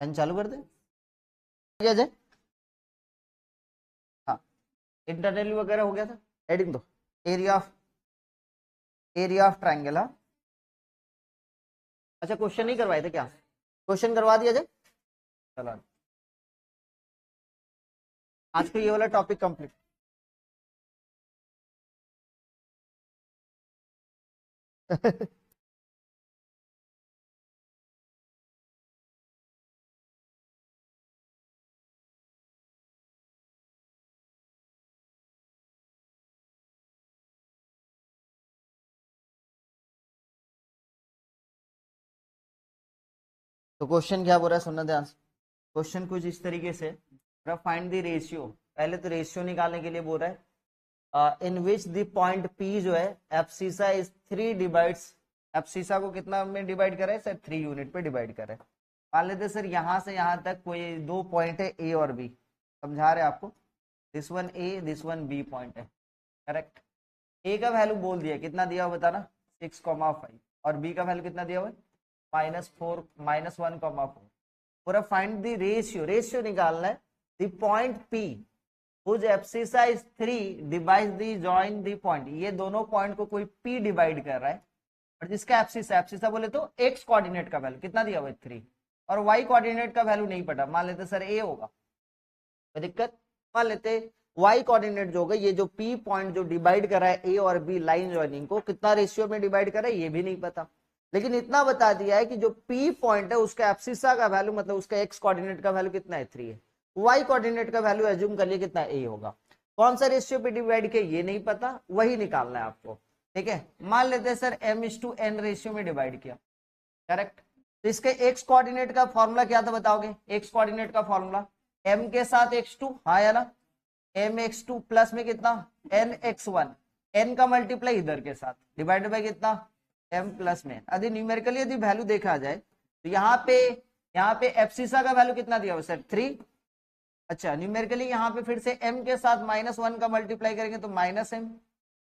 Fan चालू कर दे क्या जाए। हाँ इंटरनली वगैरह हो गया था, हेडिंग दो एरिया ऑफ ट्राइंगल। हाँ अच्छा क्वेश्चन नहीं करवाए थे क्या, क्वेश्चन करवा दिया जाए। चलो आज को ये वाला टॉपिक कंप्लीट। तो क्वेश्चन क्या बोल रहा है सुनना ध्यान से। क्वेश्चन कुछ इस तरीके से, फाइंड द रेशियो। पहले तो रेशियो निकालने के लिए बोल रहा है इन विच द पॉइंट पी जो है एब्सिसा इज 3 डिवाइड्स। एब्सिसा को कितना में डिवाइड करे सर, 3 यूनिट पे डिवाइड करे। मान लेते सर यहां से यहां तक कोई 2 पॉइंट है ए और बी, समझा रहे आपको, this one A this one B point है, करेक्ट। ए का वैल्यू बोल दिया, कितना दिया हुआ बताना 6,5, और बी का वैल्यू कितना दिया हुआ -4 -1,4। पूरा फाइंड द रेशियो, रेशियो निकालना है the point P whose abscissa is 3 divides the join the point। ये दोनों पॉइंट को कोई p डिवाइड कर रहा है, और जिसका एब्सिसा, एब्सिसा बोले तो x कोऑर्डिनेट का वैल्यू कितना दिया हुआ है 3, और y कोऑर्डिनेट का वैल्यू नहीं पता, मान लेते सर a होगा, कोई दिक्कत। मान लेते y कोऑर्डिनेट जो होगा, ये जो p पॉइंट जो डिवाइड कर रहा है a और b लाइन ज्वाइनिंग को, कितना रेशियो में डिवाइड कर रहा है ये भी नहीं पता, लेकिन इतना बता दिया है कि जो p पॉइंट है उसका एब्सिसा का वैल्यू, मतलब उसका x कोऑर्डिनेट का वैल्यू कितना है 3 है, y कोऑर्डिनेट का वैल्यू एज्यूम कर लिए कितना a होगा। कौन सा रेशियो पे डिवाइड किया ये नहीं पता, वही निकालना है आपको, ठीक है। मान लेते हैं सर m/n रेशियो में डिवाइड किया, करेक्ट। तो इसके x कोऑर्डिनेट का फॉर्मूला क्या था बताओगे, x कोऑर्डिनेट का फॉर्मूला m के साथ x2, हाँ या ना, mx2 प्लस में कितना nx1, n का मल्टीप्लाई इधर के साथ डिवाइड बाय कितना m प्लस में। यदि न्यूमेरिकली यदि वैल्यू देखा जाए तो यहाँ पे एब्सिसा का वैल्यू कितना दिया हुआ सर 3। अच्छा न्यूमेरिकली यहाँ पे फिर से m के साथ -1 का मल्टीप्लाई करेंगे तो -m,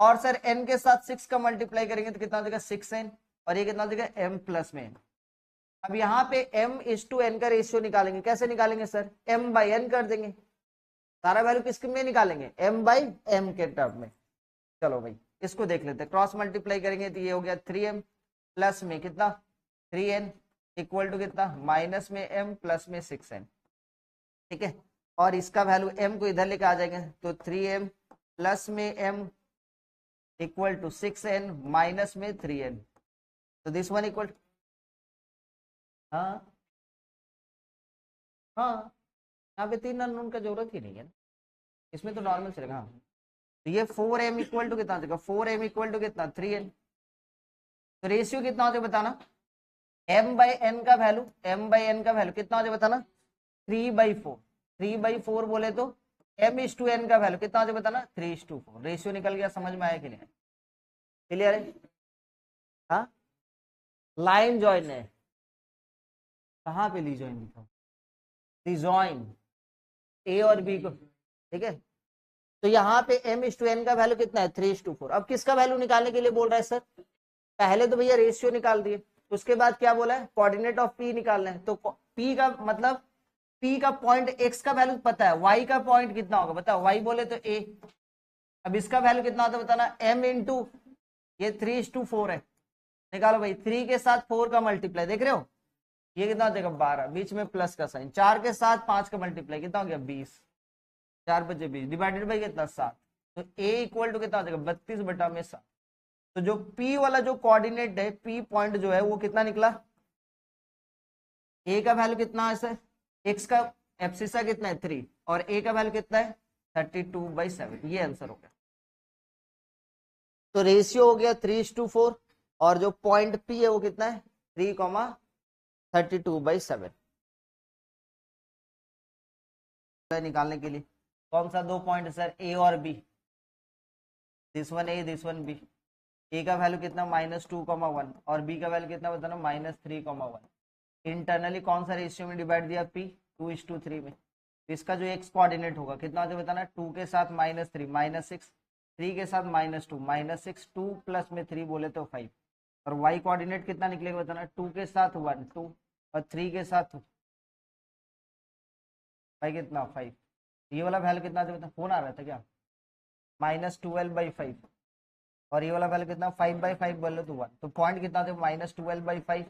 और सर n के साथ 6 का मल्टीप्लाई करेंगे तो कितना हो जाएगा 6n, और ये कितना हो जाएगा m प्लस में। अब यहाँ पे m/n का रेशियो निकालेंगे, कैसे निकालेंगे सर, m/n कर देंगे, सारा वैल्यू किसके में निकालेंगे m/m के टर्म में। चलो भाई इसको देख लेते हैं, क्रॉस मल्टीप्लाई करेंगे तो ये हो गया 3m प्लस में कितना 3n इक्वल टू कितना माइनस में m प्लस में 6n, ठीक है। और इसका वैल्यू m को इधर लेके आ जाएंगे तो 3m प्लस में m equal to 6n minus में 3n, तो दिस वन इक्वल, हाँ हाँ यहाँ पे 3 अननोन का जरूरत ही नहीं है, इसमें तो नॉर्मल चलेगा। हाँ तो ये 4m इक्वल टू कितना देगा, 4m इक्वल टू कितना 3n, तो रेशियो कितना हो जाए बताना, m/n का वैल्यू कितना हो जाए बताना 3/4, 3/4 बोले तो m/n का वैल्यू कितना हो जाए बताना 3/4। रेशियो निकल गया, समझ में आया कि नहीं, क्लियर है। हाँ लाइन जॉइन है, कहाँ पे ली जॉइन लिखा, रिजॉइन ए और बी को, ठीक है। तो यहाँ पे m/n का वैल्यू कितना है 3/4। अब किसका वैल्यू निकालने के लिए बोल रहा है सर, पहले तो भैया रेशियो निकाल दिए, उसके बाद क्या बोला है कोऑर्डिनेट ऑफ p निकालना है, तो p का मतलब p का पॉइंट x का वैल्यू पता है, y का पॉइंट कितना होगा बताओ, y बोले तो a। अब इसका वैल्यू कितना होता है बताना m इंटू ये 3/4 है, निकालो भाई, 3 के साथ 4 का मल्टीप्लाई देख रहे हो, ये कितना हो जाएगा 12, बीच में प्लस का साइन, 4 के साथ 5 का मल्टीप्लाई कितना हो गया 20, 4 बचे 20 डिवाइडेड बाई कितना 7, तो a इक्वल टू कितना हो जाएगा 32/7। तो जो p वाला जो कोऑर्डिनेट है, p पॉइंट जो है वो कितना निकला, a का वैल्यू कितना है सर, x का एब्सिसा कितना है 3 और a का वैल्यू कितना है 32/7, ये आंसर हो गया। तो रेशियो हो गया 3/4, और जो पॉइंट p है वो कितना है 3,32/7। निकालने के लिए कौन सा 2 पॉइंट सर a और b, this one a this one b, a का वैल्यू कितना -2,1 और b का वैल्यू कितना बताना -3,1। इंटरनली कौन सा रेशियो में डिवाइड दिया p 2:3 में, तो इसका जो x कोऑर्डिनेट होगा कितना हो बताना 2 के साथ -3 -6, 3 के साथ -2 -6, 2 प्लस में 3 बोले तो 5, और y कोऑर्डिनेट कितना निकलेगा बताना 2 के साथ 1 2 और 3 के साथ भाई कितना 5, ये वाला वैल्यू कितना था, फोन आ रहा था क्या, -12/5, और ये वाला वैल्यू कितना 5/5 बोलो तो 1, तो पॉइंट कितना थे -12/5,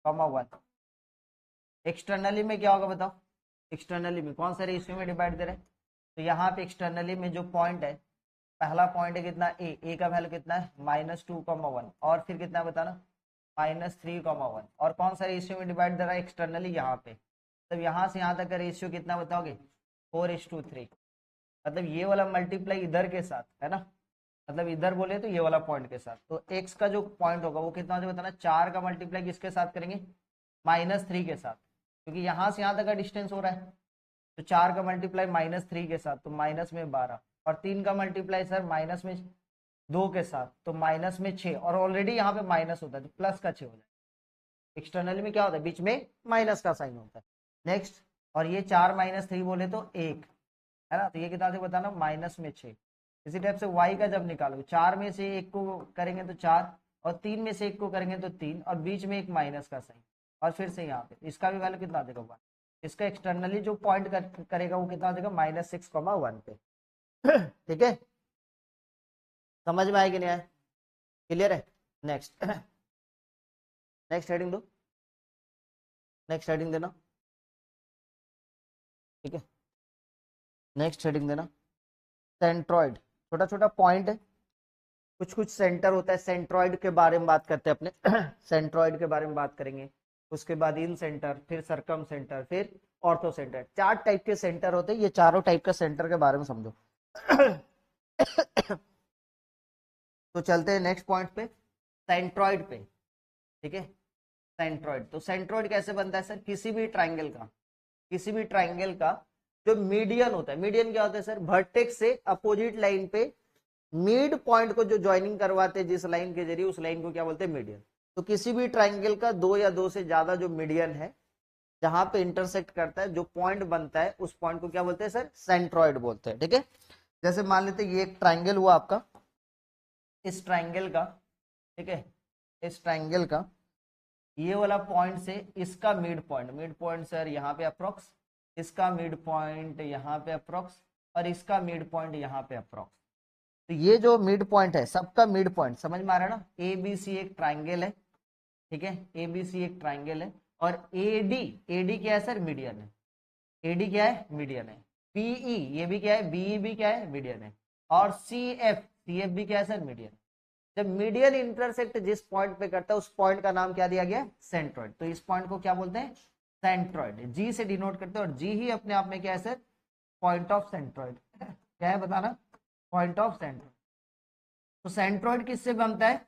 1। एक्सटर्नली में क्या होगा बताओ, एक्सटर्नली में कौन सा रेशियो में डिवाइड दे रहे हैं, तो यहाँ पे एक्सटर्नली में जो पॉइंट है, पहला पॉइंट है कितना ए का वैल्यू कितना है -2,1, और फिर कितना बताना -3,1, और कौन सा रेशियो में डिवाइड दे रहा है एक्सटर्नली यहाँ पे, मतलब यहाँ से यहाँ तक का रेशियो कितना बताओगे 4:3, मतलब ये वाला मल्टीप्लाई इधर के साथ है ना, मतलब इधर बोले तो ये वाला पॉइंट के साथ, तो एक्स का जो पॉइंट होगा वो कितना होगा बताना, 4 का मल्टीप्लाई किसके साथ करेंगे -3 के साथ, क्योंकि यहाँ से यहाँ तक का डिस्टेंस हो रहा है, तो 4 का मल्टीप्लाई -3 के साथ तो माइनस में 12, और 3 का मल्टीप्लाई सर माइनस में 2 के साथ तो माइनस में 6, और ऑलरेडी यहाँ पे माइनस होता है तो प्लस का 6 हो जाए, एक्सटर्नली में क्या होता है बीच में माइनस का साइन होता है। नेक्स्ट, और ये 4 - 3 बोले तो 1 है ना, तो ये कितना से बताना -6। इसी टाइप से y का जब निकालोगे 4 में से 1 को करेंगे तो 4, और 3 में से 1 को करेंगे तो 3, और बीच में एक माइनस का साइन, और फिर से यहाँ पे इसका भी वैल्यू कितना देगा 1, इसका एक्सटर्नली जो पॉइंट करेगा वो कितना देगा -6,1 पे। ठीक है, समझ में आया कि नहीं आया, क्लियर है। नेक्स्ट, नेक्स्ट हेडिंग दो, नेक्स्ट हेडिंग देना, ठीक है, नेक्स्ट हेडिंग देना, सेंट्रॉइड, छोटा छोटा पॉइंट है, कुछ कुछ सेंटर होता है, सेंट्रॉइड के बारे में बात करते हैं अपने सेंट्रॉइड के बारे में बात करेंगे, उसके बाद इन सेंटर, फिर सरकम सेंटर, फिर ऑर्थो सेंटर, 4 टाइप के सेंटर होते हैं, ये चारों टाइप के सेंटर के बारे में समझो। तो चलते हैं नेक्स्ट पॉइंट पे, सेंट्रॉइड पे, ठीक है। सेंट्रॉइड, तो सेंट्रॉइड कैसे बनता है सर, किसी भी ट्राइंगल का, किसी भी ट्राइंगल का जो मीडियन होता है, मीडियन क्या होता है सर, वर्टेक्स से अपोजिट लाइन पे मिड पॉइंट को जो ज्वाइनिंग करवाते हैं जिस लाइन के जरिए, उस लाइन को क्या बोलते हैं मीडियन। तो किसी भी ट्राइंगल का 2 या 2 से ज्यादा जो मीडियन है, जहां पे इंटरसेक्ट करता है, जो पॉइंट बनता है, उस पॉइंट को क्या बोलते हैं सर, सेंट्रॉइड बोलते हैं, ठीक है। जैसे मान लेते ये एक ट्राइंगल हुआ आपका, इस ट्राइंगल का, ठीक है, इस ट्राइंगल का ये वाला पॉइंट से इसका mid point, mid point sir यहाँ पे अप्रोक्स, इसका मिड पॉइंट यहाँ पे अप्रोक्स, और इसका मिड पॉइंट यहाँ पे अप्रोक्स, तो ये जो मिड पॉइंट है सबका मिड पॉइंट, समझ में आ रहा है ना, ए बी सी एक ट्राइंगल है, ठीक है, ए बी सी एक ट्राइंगल है, और एडी, एडी क्या है सर, मीडियन है, एडी क्या है, मीडियन है, पीई ये भी क्या है, बीई भी क्या है, मीडियन है, और सी एफ, सी एफ भी क्या है सर, मीडियन। जब मीडियन इंटरसेक्ट जिस पॉइंट पे करता है उस पॉइंट का नाम क्या दिया गया, सेंट्रॉइड, तो इस पॉइंट को क्या बोलते हैं, सेंट्रॉइड, जी से डिनोट करते हैं, और जी ही अपने आप में क्या है सर, पॉइंट ऑफ सेंट्रॉइड, क्या है बताना, पॉइंट ऑफ सेंट्रॉइड। तो सेंट्रॉइड किससे बनता है,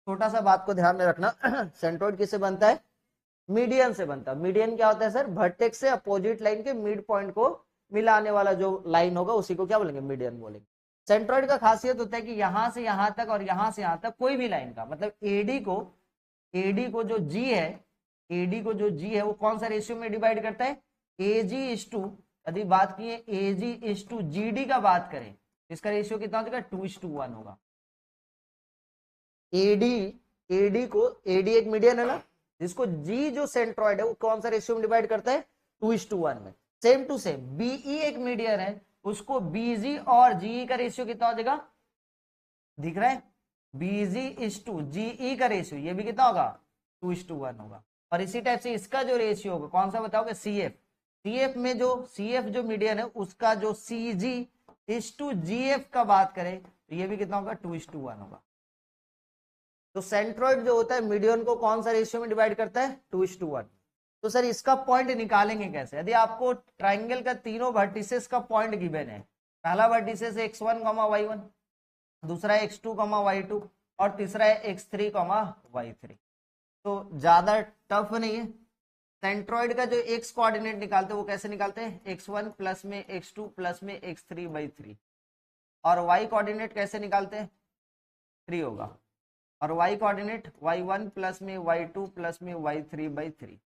छोटा सा बात को ध्यान में रखना सेंट्रॉइड किससे बनता है, मीडियन से बनता है। मीडियन क्या होता है सर, वर्टेक्स से अपोजिट लाइन के मिड पॉइंट को मिलाने वाला जो लाइन होगा उसी को क्या बोलेंगे, मीडियन बोलेंगे। सेंट्रॉइड का खासियत होता है कि यहां से यहां तक और यहां से यहां तक कोई भी लाइन का, मतलब एडी को जो जी है, एडी को जो जी है वो कौन सा रेशियो में डिवाइड करता है, एजी इज टू, यदि बात की एजी इज टू जीडी का बात करें, इसका रेशियो कितना होगा, 2:1 होगा। एडी, एडी को, एडी एक मीडियन है ना, जिसको जी जो सेंट्रॉइड है वो कौन सा रेशियो में डिवाइड करता है, 2:1 में। सेम टू सेम बीई एक मीडियन है, उसको बीजी और जीई का रेशियो कितना हो जाएगा, दिख रहा है, बीजी इज टू जीई का रेशियो ये भी कितना होगा, 2:1 होगा। और इसी टाइप से इसका जो रेशियो होगा कौन सा बताओगे, सीएफ, सीएफ में जो सीएफ जो मीडियन है उसका जो सीजी इज टू जीएफ का बात करें तो ये भी कितना होगा, 2:1 होगा। तो सेंट्रॉइड जो होता है मीडियन को कौन सा रेशियो में डिवाइड करता है, 2:1। तो सर इसका पॉइंट निकालेंगे कैसे, यदि आपको ट्राइंगल का तीनों वर्टिसेस का पॉइंट गिवन है, पहला वर्टिसेस x1, y1, दूसरा है x2, y2, और तीसरा है x3, y3, तो ज्यादा टफ नहीं है। सेंट्रॉइड का जो एक्स कोऑर्डिनेट निकालते हैं वो कैसे निकालते हैं, x1 प्लस में x2 प्लस में x3/3, और y कोऑर्डिनेट कैसे निकालते हैं, 3 होगा, और y कोऑर्डिनेट y1 प्लस में y2 प्लस में y3/3,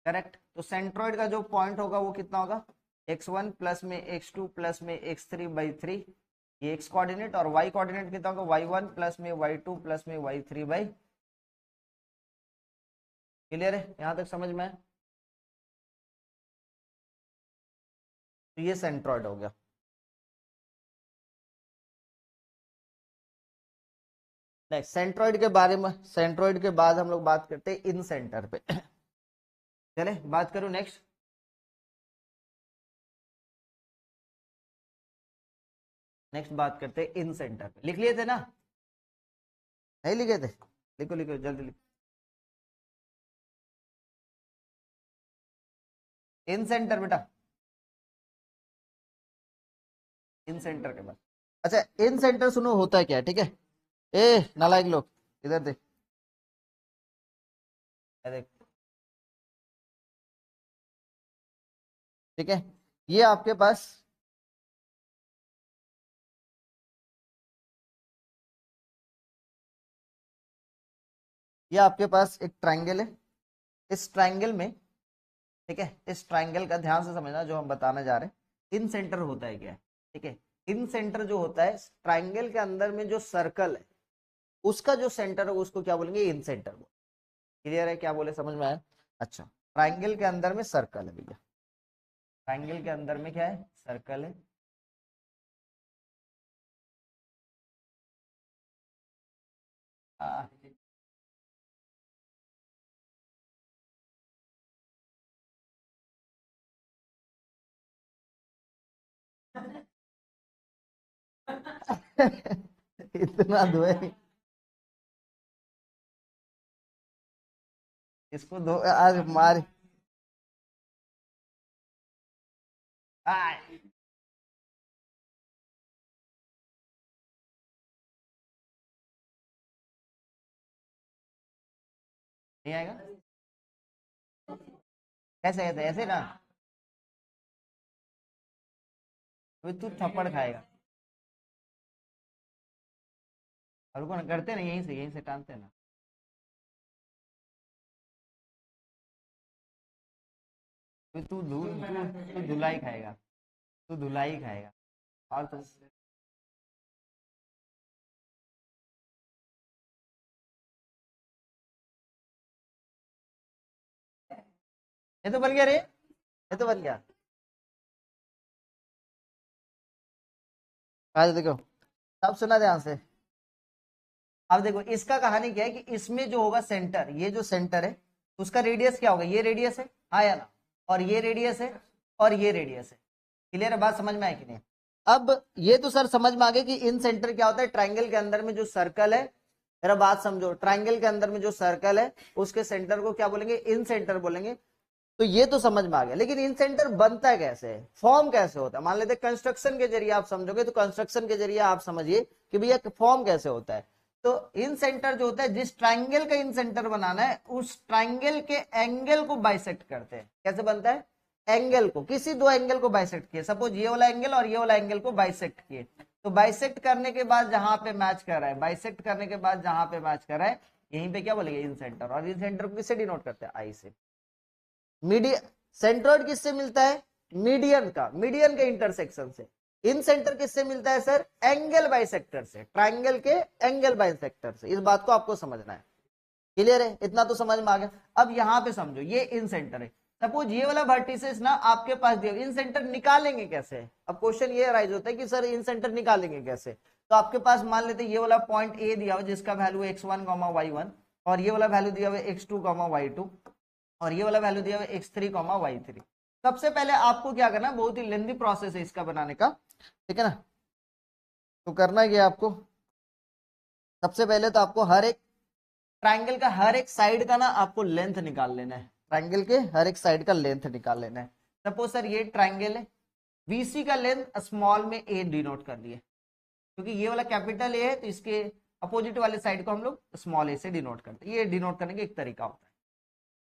करेक्ट। तो सेंट्रॉइड का जो पॉइंट होगा वो कितना होगा, x1 प्लस में x2 प्लस में x3/3, ये x कोऑर्डिनेट, और y कोऑर्डिनेट कितना होगा, y1 प्लस में y2 प्लस में y3/। क्लियर है, यहां तक समझ में है। तो ये सेंट्रॉइड हो गया। नेक्स्ट सेंट्रॉइड के बारे में, सेंट्रॉइड के बाद हम लोग बात करते हैं इन सेंटर पे। चले बात करूं नेक्स्ट। नेक्स्ट बात करते हैं इन सेंटर पे। लिख लिए थे ना, नहीं लिखे थे? लिखो लिखो जल्दी लिखो। इन सेंटर बेटा, इन सेंटर के बाद। अच्छा इन सेंटर सुनो होता है क्या, ठीक है? ए नालायक लोग इधर देख, देख, ठीक है? ये आपके पास एक ट्रायंगल है। इस ट्रायंगल में, ठीक है, इस ट्रायंगल का ध्यान से समझना जो हम बताने जा रहे हैं। इन सेंटर होता है क्या, ठीक है? इन सेंटर जो होता है ट्रायंगल के अंदर में जो सर्कल है उसका जो सेंटर है उसको क्या बोलेंगे, इन सेंटर बोलेंगे। क्लियर है? क्या बोले, समझ में आया? अच्छा ट्रायंगल के अंदर में सर्कल है भैया, ट्रायंगल के अंदर में क्या है, सर्कल है। इतना दो है इसको, दो आज मार। नहीं आएगा? कैसे ऐसे ऐसे ना, अभी तू थप्पड़ खाएगा। और कौन करते ना, यहीं से टानते ना। तू धुलाई खाएगा, तू धुलाई खाएगा। और तो ये तो बन गया रे, ये तो बन गया। आज देखो, सब सुना ध्यान से। अब देखो इसका कहानी क्या है कि इसमें जो होगा सेंटर, ये जो सेंटर है उसका रेडियस क्या होगा, ये रेडियस है, हाँ या ना? और ये रेडियस है, और ये रेडियस है। क्लियर है? बात समझ में आई कि नहीं? अब ये तो सर समझ में आ गया कि इन सेंटर क्या होता है, ट्रायंगल के अंदर में जो सर्कल है। मेरा बात समझो, ट्रायंगल के अंदर में जो सर्कल है उसके सेंटर को क्या बोलेंगे, इन सेंटर बोलेंगे। तो ये तो समझ में आ गया, लेकिन इन सेंटर बनता है कैसे, फॉर्म कैसे होता है? मान लेते कंस्ट्रक्शन के जरिए आप समझोगे, तो कंस्ट्रक्शन के जरिए आप समझिए कि भैया फॉर्म कैसे होता है। तो इन सेंटर जो होता है, जिस ट्रायंगल का इन सेंटर बनाना है उस ट्रायंगल के एंगल को बाइसेक्ट करते हैं। कैसे बनता है? एंगल को, किसी दो एंगल को बाइसेक्ट किए, सपोज ये वाला एंगल और ये वाला एंगल को बाइसेक्ट किए। तो बाइसेक्ट करने के बाद जहां पे मैच कर रहा है, बाइसेक्ट करने के बाद जहां पे मैच कर रहा है, यहीं पे क्या बोलेंगे, इन सेंटर। और इन सेंटर को किससे डिनोट करते हैं, आई से। मीडियन, सेंट्रोइड किससे मिलता है, मीडियन का, मीडियन के इंटरसेक्शन से। इन सेंटर किससे मिलता है सर, एंगल बाइसेक्टर से, ट्रायंगल के एंगल बाइसेक्टर से। इस बात को आपको समझना है। क्लियर है? इतना तो समझ में आ गया। अब यहां पे समझो, ये इन सेंटर है। सपोज ये वाला वर्टिसेस ना आपके पास दिया, इन सेंटर निकालेंगे कैसे? अब क्वेश्चन ये राइज होता है कि सर इन सेंटर निकालेंगे कैसे? तो आपके पास मान लेते ये वाला पॉइंट ए दिया हुआ जिसका वैल्यू x1, y1, और ये वाला वैल्यू दिया हुआ x2, y2, और ये वाला वैल्यू दिया हुआ x3, y3। सबसे पहले आपको क्या करना, बहुत ही लेंथी प्रोसेस है इसका बनाने का, ठीक है ना? तो करना है आपको, सबसे पहले तो आपको हर एक ट्रायंगल का हर एक साइड का ना आपको लेंथ निकाल लेना है। ट्रायंगल के हर एक साइड का लेंथ निकाल लेना है। सपोज सर ये ट्रायंगल है, बीसी का लेंथ स्मॉल में ए डिनोट कर दिए, क्योंकि ये वाला कैपिटल ए है तो इसके अपोजिट वाले साइड को हम लोग स्मॉल ए से डिनोट करते हैं। ये डिनोट करने का एक तरीका होता है,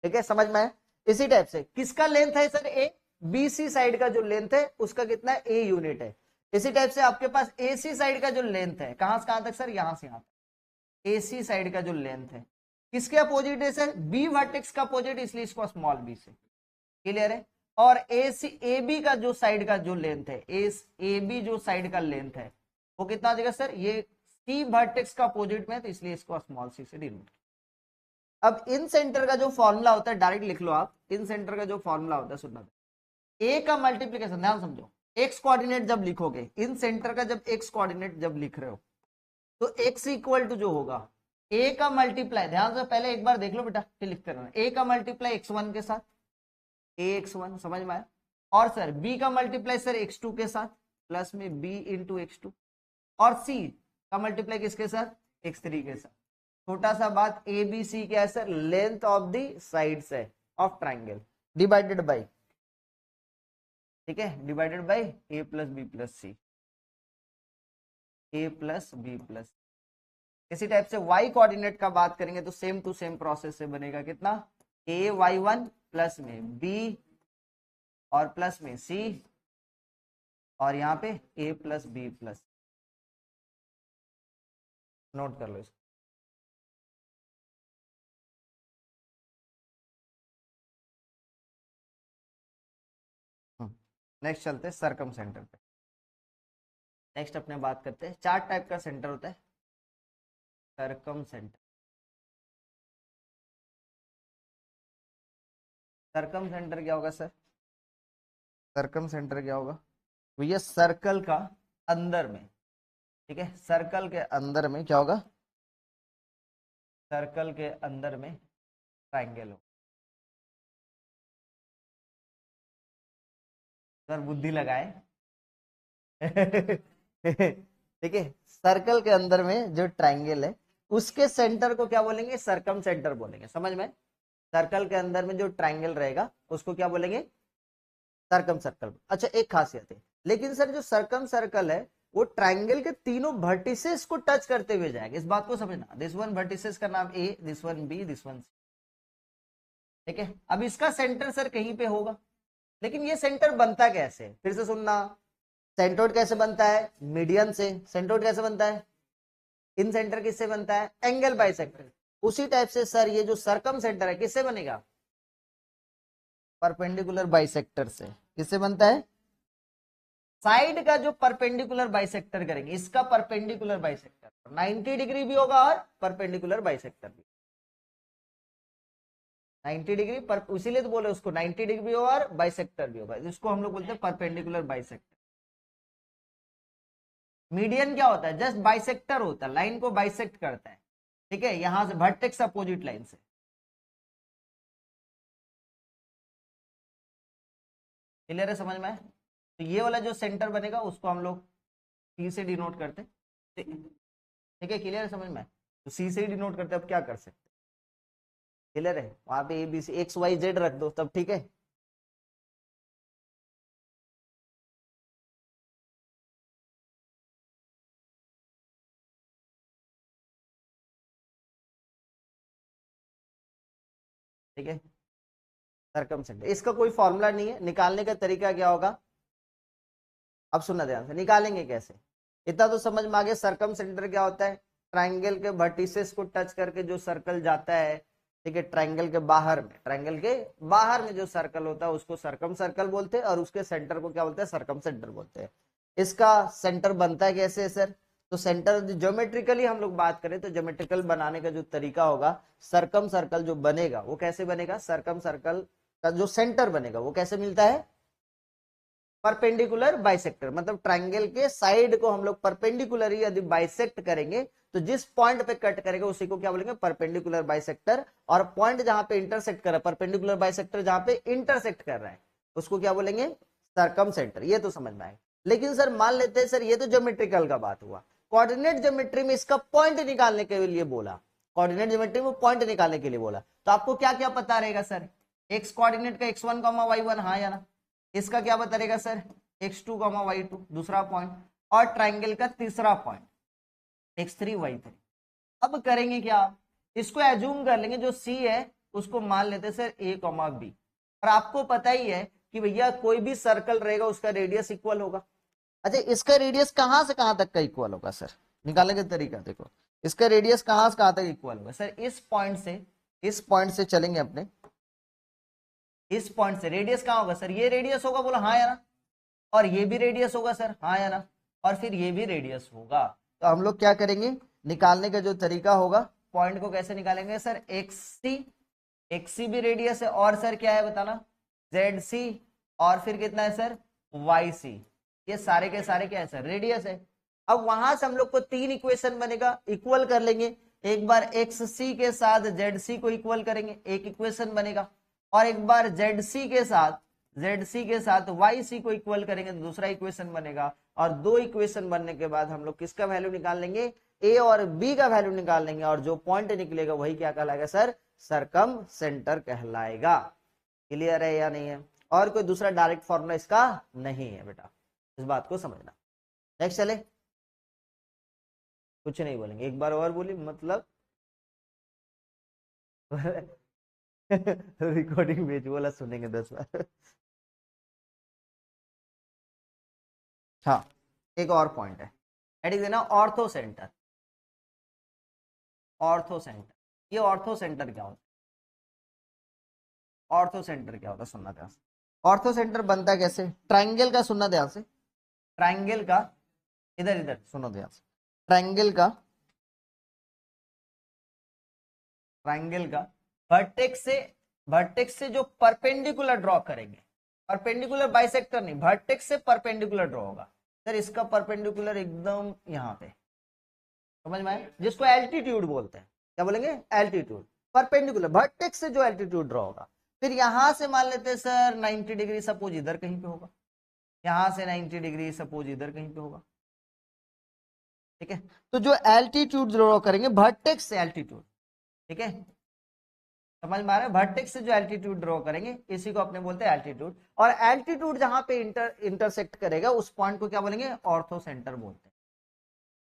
ठीक है? समझ में आया? इसी टाइप से किसका लेंथ है सर, ए, बीसी साइड का जो लेंथ है उसका कितना है, ए यूनिट है। इसी टाइप से आपके पास एसी साइड का जो लेंथ है, कहां से कहां तक सर, यहां से यहां तक। एसी साइड का जो लेंथ है किसके अपोजिट है सर, बी वर्टेक्स का अपोजिट, इसलिए इसको स्मॉल बी से। क्लियर है? और एसी ए बी का जो साइड का जो लेंथ है, ए बी जो साइड का लेंथ है वो कितना आ जाएगा सर, ये सी वर्टेक्स का अपोजिट में, तो इसलिए इसको स्मॉल सी से डिनोट। अब इन सेंटर का जो फॉर्मूला होता है डायरेक्ट लिख लो आप। इन सेंटर का जो फॉर्मूला होता है, सुनना, ए का मल्टीप्लीकेशन, ध्यान समझो, एक्स कोऑर्डिनेट जब लिखोगे, इन सेंटर का जब एक्स कोऑर्डिनेट जब लिख रहे हो, तो एक्स इक्वल टू जो होगा ए का मल्टीप्लाई, ध्यान से पहले एक बार देख लो बेटा फिर लिखते रहना, ए का मल्टीप्लाई x1 के साथ, ए x1 समझ में आया, और सर बी का मल्टीप्लाई सर x2 के साथ प्लस में b इंटू x2, और c का मल्टीप्लाई किसके साथ, x3 के साथ। छोटा सा बात, ए बी सी क्या है sir, length of the sides है ऑफ ट्राइंगल, डिवाइडेड बाई, ठीक है, divided by A plus B plus C, A plus B plus. इसी टाइप से y कोऑर्डिनेट का बात करेंगे तो सेम टू सेम प्रोसेस से बनेगा, कितना, a y1 प्लस में b और प्लस में c, और यहाँ पे a plus B plus, note कर लो इसको। नेक्स्ट चलते हैं सर्कम सेंटर पे। नेक्स्ट अपने बात करते हैं, चार टाइप का सेंटर होता है सर्कम सेंटर। सर्कम सेंटर क्या होगा सर, सर्कम सेंटर क्या होगा भैया, सर्कल का अंदर में, ठीक है, सर्कल के अंदर में क्या होगा, सर्कल के अंदर में ट्राइंगल हो। सर बुद्धि लगाए ठीक है, सर्कल के अंदर में जो ट्राइंगल है उसके सेंटर को क्या बोलेंगे, सर्कम सेंटर बोलेंगे, समझ में। सर्कल के अंदर में जो ट्राइंगल रहेगा उसको क्या बोलेंगे, सर्कम सर्कल। अच्छा एक खासियत है, लेकिन सर जो सर्कम सर्कल है वो ट्राइंगल के तीनों वर्टिसेस को टच करते हुए जाएगा, इस बात को समझना। दिस वन वर्टिसेस का नाम A, this one B, this one C, ठीक है। अब इसका सेंटर सर कहीं पे होगा, लेकिन ये सेंटर बनता कैसे, फिर से सुनना, सेंट्रोइड कैसे बनता है, मीडियन से। सेंट्रोइड कैसे बनता है, इन सेंटर किससे बनता है, एंगल बाइसेक्टर। उसी टाइप से सर ये जो सर्कम सेंटर है किससे बनेगा, परपेंडिकुलर बाइसेक्टर से। किससे बनता है, साइड का जो परपेंडिकुलर बाइसेक्टर करेंगे, इसका परपेंडिकुलर बाइसेक्टर 90 डिग्री भी होगा और परपेंडिकुलर बाइसेक्टर भी 90 डिग्री पर, इसीलिए तो बोले उसको 90 डिग्री भी होगा और बाइसेक्टर भी होगा, जिसको हम लोग बोलते हैं परपेंडिकुलर बाइसेक्टर। मीडियन क्या होता है, जस्ट बाइसेक्टर होता है, लाइन को बाइसेक्ट करता है, ठीक है, यहां से वर्टेक्स अपोजिट लाइन से। क्लियर है, समझ में है। तो ये वाला जो सेंटर बनेगा उसको हम लोग सी से डिनोट करते हैं, ठीक है, क्लियर है, समझ में। तो सी से ही डिनोट करते हैं, अब क्या कर सकते हैं, क्लियर है। वहां पे A B C X Y Z रख दो तब ठीक है। ठीक है, सर्कम सेंटर, इसका कोई फॉर्मूला नहीं है, निकालने का तरीका क्या होगा, अब सुनना ध्यान से, निकालेंगे कैसे, इतना तो समझ में आ गया। सर्कम सेंटर क्या होता है, ट्राइंगल के वर्टिसेस को टच करके जो सर्कल जाता है, ठीक है, ट्राइंगल के बाहर में, ट्राइंगल के बाहर में जो सर्कल होता है उसको सर्कम सर्कल बोलते हैं, और उसके सेंटर को क्या बोलते हैं, सर्कम सेंटर बोलते हैं। इसका सेंटर बनता है कैसे सर, तो सेंटर ज्योमेट्रिकली हम लोग बात करें तो ज्योमेट्रिकल बनाने का जो तरीका होगा, सर्कम सर्कल जो बनेगा वो कैसे बनेगा, सर्कम सर्कल का जो सेंटर बनेगा वो कैसे मिलता है, परपेंडिकुलर बाइसेक्टर। मतलब ट्राइंगल के साइड को हम लोग परपेंडिकुलर यदि बाइसेक्ट करेंगे तो जिस पॉइंट पे कट करेगा उसी को क्या बोलेंगे, परपेंडिकुलर बाइसेक्टर। और पॉइंट जहां पे इंटरसेक्ट कर रहा है, परपेंडिकुलर बाइसेक्टर जहां पे इंटरसेक्ट कर रहा है उसको क्या बोलेंगे, सर्कम सेंटर। ये तो समझ में आए। लेकिन सर मान लेते हैं सर ये तो ज्योमेट्रिकल का बात हुआ, कोऑर्डिनेट ज्योमेट्री में इसका पॉइंट निकालने के लिए बोला, कोऑर्डिनेट ज्योमेट्री में पॉइंट निकालने के लिए बोला, तो आपको क्या क्या पता रहेगा सर, एक्स कोऑर्डिनेट का x1, y1, हाँ या ना, इसका क्या बता रहेगा सर, x2, y2 दूसरा पॉइंट, और ट्राइंगल का तीसरा पॉइंट x3, y3। अब करेंगे क्या, इसको एज्यूम कर लेंगे जो C है उसको मान लेते सर a, b, और आपको पता ही है कि भैया कोई भी सर्कल रहेगा उसका रेडियस इक्वल होगा। अच्छा इसका रेडियस कहां से कहां तक का इक्वल होगा सर, निकालने का तरीका देखो, इसका रेडियस कहां से कहां तक इक्वल होगा सर, इस पॉइंट से चलेंगे अपने, इस पॉइंट से रेडियस कहां होगा सर, ये रेडियस होगा, बोला हाँ या ना, और ये भी रेडियस होगा सर, हाँ या ना, और फिर ये भी रेडियस होगा। तो हम लोग क्या करेंगे, निकालने का जो तरीका होगा, पॉइंट को कैसे निकालेंगे सर, एक्सी भी रेडियस है, और सर क्या है बताना, जेड सी, और फिर कितना है सर, वाई सी, ये सारे के सारे क्या है सर, रेडियस है। अब वहां से हम लोग को 3 इक्वेशन बनेगा, इक्वल कर लेंगे। एक बार एक्स सी के साथ जेड सी को इक्वल करेंगे, एक इक्वेशन बनेगा। और एक बार जेड सी के साथ वाई सी को इक्वल करेंगे तो दूसरा इक्वेशन बनेगा। और 2 इक्वेशन बनने के बाद हम लोग किसका वैल्यू निकाल लेंगे, ए और बी का वैल्यू निकाल लेंगे। और जो पॉइंट निकलेगा वही क्या कहलाएगा सर, सरकम सेंटर कहलाएगा। क्लियर है या नहीं है? और कोई दूसरा डायरेक्ट फॉर्मूला इसका नहीं है बेटा, इस बात को समझना। नेक्स्ट चले, कुछ नहीं बोलेंगे, एक बार और बोली मतलब रिकॉर्डिंग भेज बोला, सुनेंगे 10 बार। हाँ, एक और पॉइंट है, एट इज ना ऑर्थो सेंटर। ऑर्थो सेंटर, ये ऑर्थो सेंटर क्या होता है? ऑर्थो सेंटर क्या होता है, सुनना ध्यान से। ऑर्थो सेंटर बनता कैसे, ट्राइंगल का, सुनना ध्यान से। ट्राइंगल का, इधर इधर सुनो ध्यान से। ट्राइंगल का, ट्राइंगल का वर्टेक्स से जो परपेंडिकुलर ड्रॉ करेंगे, परपेंडिकुलर बाइसेक्टर नहीं, वर्टेक्स से परपेंडिकुलर ड्रॉ होगा सर। इसका परपेंडिकुलर एकदम यहाँ पे, समझ में आया, जिसको एल्टीट्यूड बोलते हैं। क्या बोलेंगे, एल्टीट्यूड। परपेंडिकुलर वर्टेक्स से जो एल्टीट्यूड ड्रॉ होगा, फिर यहां से मान लेते हैं सर 90 डिग्री सपोज इधर कहीं पे होगा, यहां से 90 डिग्री सपोज इधर कहीं पे होगा। ठीक है, तो जो एल्टीट्यूड ड्रॉ करेंगे वर्टेक्स से एल्टीट्यूड, ठीक है, समझ में आ रहा है, वर्टेक्स से जो एल्टीट्यूड ड्रॉ करेंगे इसी को अपने बोलते हैं एल्टीट्यूड। और एल्टीट्यूड जहां पे इंटरसेक्ट करेगा उस पॉइंट को क्या बोलेंगे, ऑर्थो सेंटर बोलते हैं।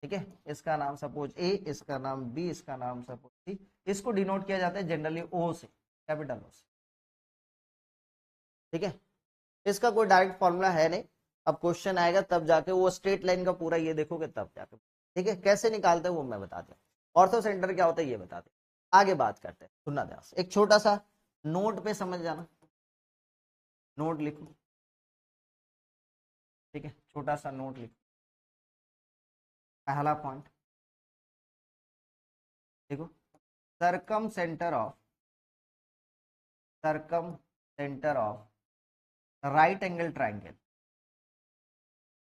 ठीक है, इसका नाम सपोज ए, इसका नाम बी, इसका नाम सपोज सी। इसको डिनोट किया जाता है जनरली ओ से, कैपिटल ओ से। ठीक है, इसका कोई डायरेक्ट फॉर्मूला है नहीं, अब क्वेश्चन आएगा तब जाके वो स्ट्रेट लाइन का पूरा ये देखोगे तब जाके। ठीक है, कैसे निकालते हैं वो मैं बता दूं, ऑर्थो सेंटर क्या होता है ये बता दें। आगे बात करते हैं, सुनना ध्यान से, एक छोटा सा नोट पे समझ जाना, नोट लिखो। ठीक है, छोटा सा नोट लिखो। पहला पॉइंट देखो, circumcentre of right angle triangle,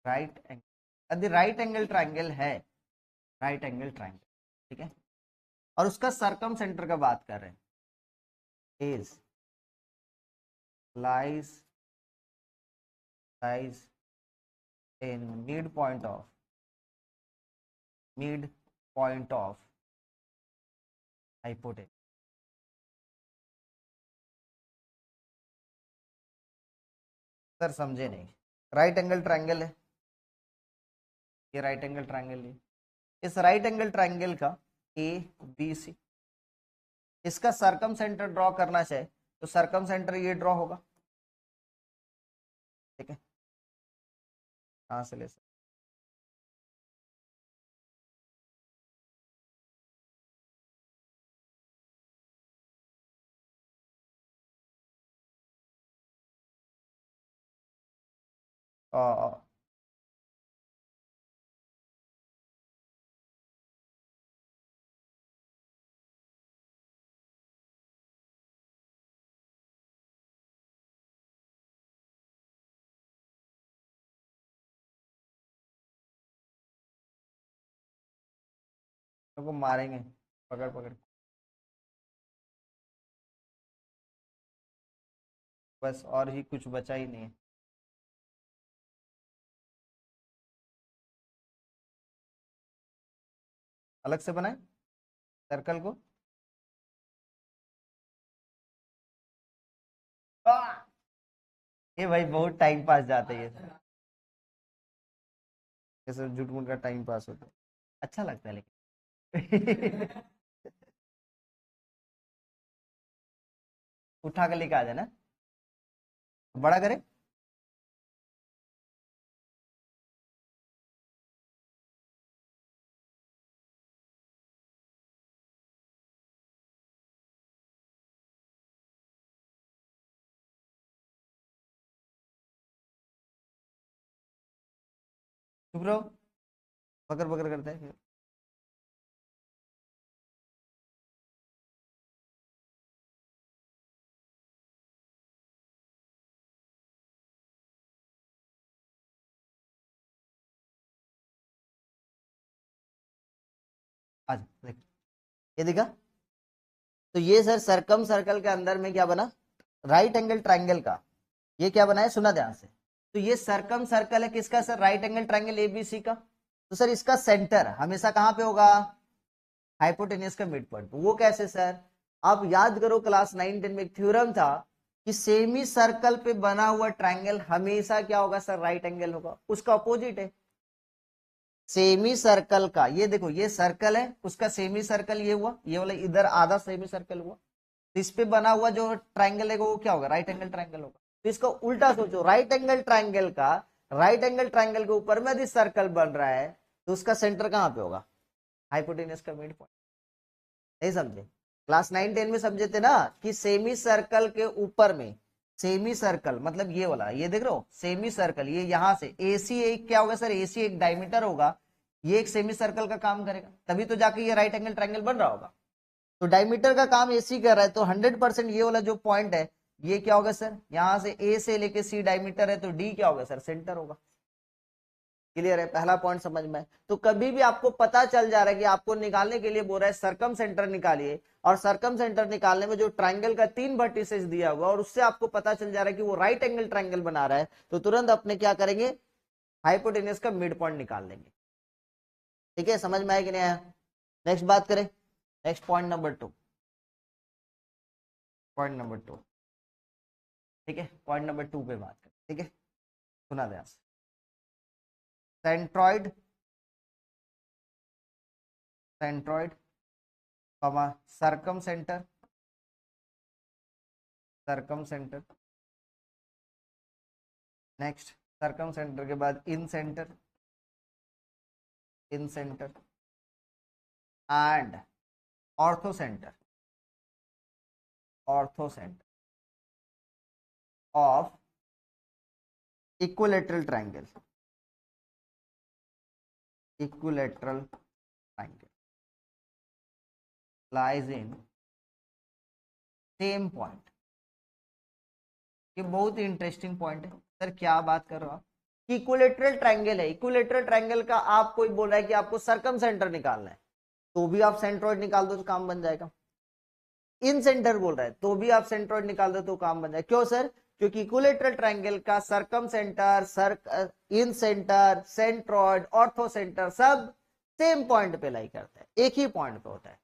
right angle, यदि राइट एंगल ट्राइंगल है, राइट एंगल ट्राइंगल, ठीक है, और उसका सरकम सेंटर का बात कर रहे हैं, is lies in mid point of hypotenuse. Sir समझे नहीं, राइट एंगल ट्राइंगल है, ये राइट एंगल ट्राइंगल है, इस राइट एंगल ट्राइंगल का ए बी सी, इसका सरकम सेंटर ड्रॉ करना चाहे तो सरकम सेंटर ये ड्रॉ होगा। ठीक है, कहां से ले सकते, को मारेंगे पकड़ पकड़, बस और ही कुछ बचा ही नहीं है। अलग से बनाए सर्कल को, ये भाई बहुत टाइम पास जाते हैं ये सब झूठ मूठ का टाइम पास होता है, अच्छा लगता है लेकिन। उठा कर लेके आ जाना, बड़ा करे। चुप रहो, पकड़ पकड़ करते हैं। आज देख, ये दिखा। तो ये सर सर्कम सर्कल के अंदर में क्या बना, राइट एंगल ट्रायंगल का, ये क्या बना है, सुना ध्यान से। तो ये सर्कम सर्कल है किसका sir, right angle triangle ABC का। तो सर इसका सेंटर हमेशा कहां पे होगा, हाइपोटेन्यूज का मिड पॉइंट। वो कैसे सर, आप याद करो क्लास 9-10 में एक थ्योरम था कि सेमी सर्कल पे बना हुआ ट्रायंगल हमेशा क्या होगा सर, राइट एंगल होगा। उसका अपोजिट है सेमी सर्कल का, ये देखो ये सर्कल है, उसका सेमी सर्कल ये हुआ, ये वाला इधर आधा सेमी सर्कल हुआ, तो इस पे बना हुआ जो ट्रायंगल है वो क्या होगा, राइट एंगल ट्रायंगल होगा। तो इसका उल्टा सोचो, राइट एंगल ट्रायंगल का, राइट एंगल ट्रायंगल के ऊपर में यदि सर्कल बन रहा है तो उसका सेंटर कहां पे होगा, हाइपोटेन्यूज का मिड पॉइंट। नहीं समझे, क्लास 9-10 में समझे थे ना कि सेमी सर्कल के ऊपर में, सेमी सर्कल मतलब ये वाला, ये देख रहे हो सेमी सर्कल, ये यहां से एसी एक क्या होगा सर, एसी एक डायमीटर होगा, ये एक सेमी सर्कल का काम करेगा, तभी तो जाके ये राइट एंगल ट्रायंगल बन रहा होगा। तो डायमीटर का काम एसी कर रहा है, तो 100% ये वाला जो पॉइंट है ये क्या होगा सर, यहां से ए से लेके सी डायमीटर है, तो डी क्या होगा सर, सेंटर होगा। क्लियर है, पहला पॉइंट समझ में। तो कभी भी आपको पता चल जा रहा है कि आपको निकालने के लिए बोल रहा है सर्कम सेंटर निकालिए, और सर्कम सेंटर निकालने में जो ट्रायंगल का 3 वर्टिसेस दिया हुआ और उससे आपको पता चल जा रहा है कि वो राइट एंगल ट्रायंगल बना रहा है, तो तुरंत अपने क्या करेंगे, हाइपोटेन्यूज का मिड पॉइंट निकाल लेंगे। ठीक है, समझ में आया कि नहीं आया। नेक्स्ट बात करें, next point number 2, point number 2। ठीक है, पॉइंट नंबर 2 पे बात करें। ठीक है, सुना ध्यान से, centroid, centroid circumcentre, circumcentre, next circumcentre के बाद incentre, incentre and orthocentre, orthocentre of equilateral triangle, equilateral triangle lies in same point. ये बहुत ही इंटरेस्टिंग पॉइंट है सर, क्या बात कर रहा हूं, इक्विलेटरल ट्रायंगल है, इक्विलेटरल ट्रायंगल का आप कोई बोल रहा है कि आपको सर्कम सेंटर निकालना है, तो भी आप सेंट्रॉइड निकाल दो तो काम बन जाएगा। इन सेंटर बोल रहा है तो भी आप सेंट्रॉइड निकाल दो तो काम बन जाएगा। क्यों सर, क्योंकि इक्विलेटरल ट्रायंगल का सर्कम सेंटर, इन सेंटर, सेंट्रॉइड, ऑर्थो सेंटर सब सेम पॉइंट पे लाई करता है, एक ही पॉइंट पे होता है।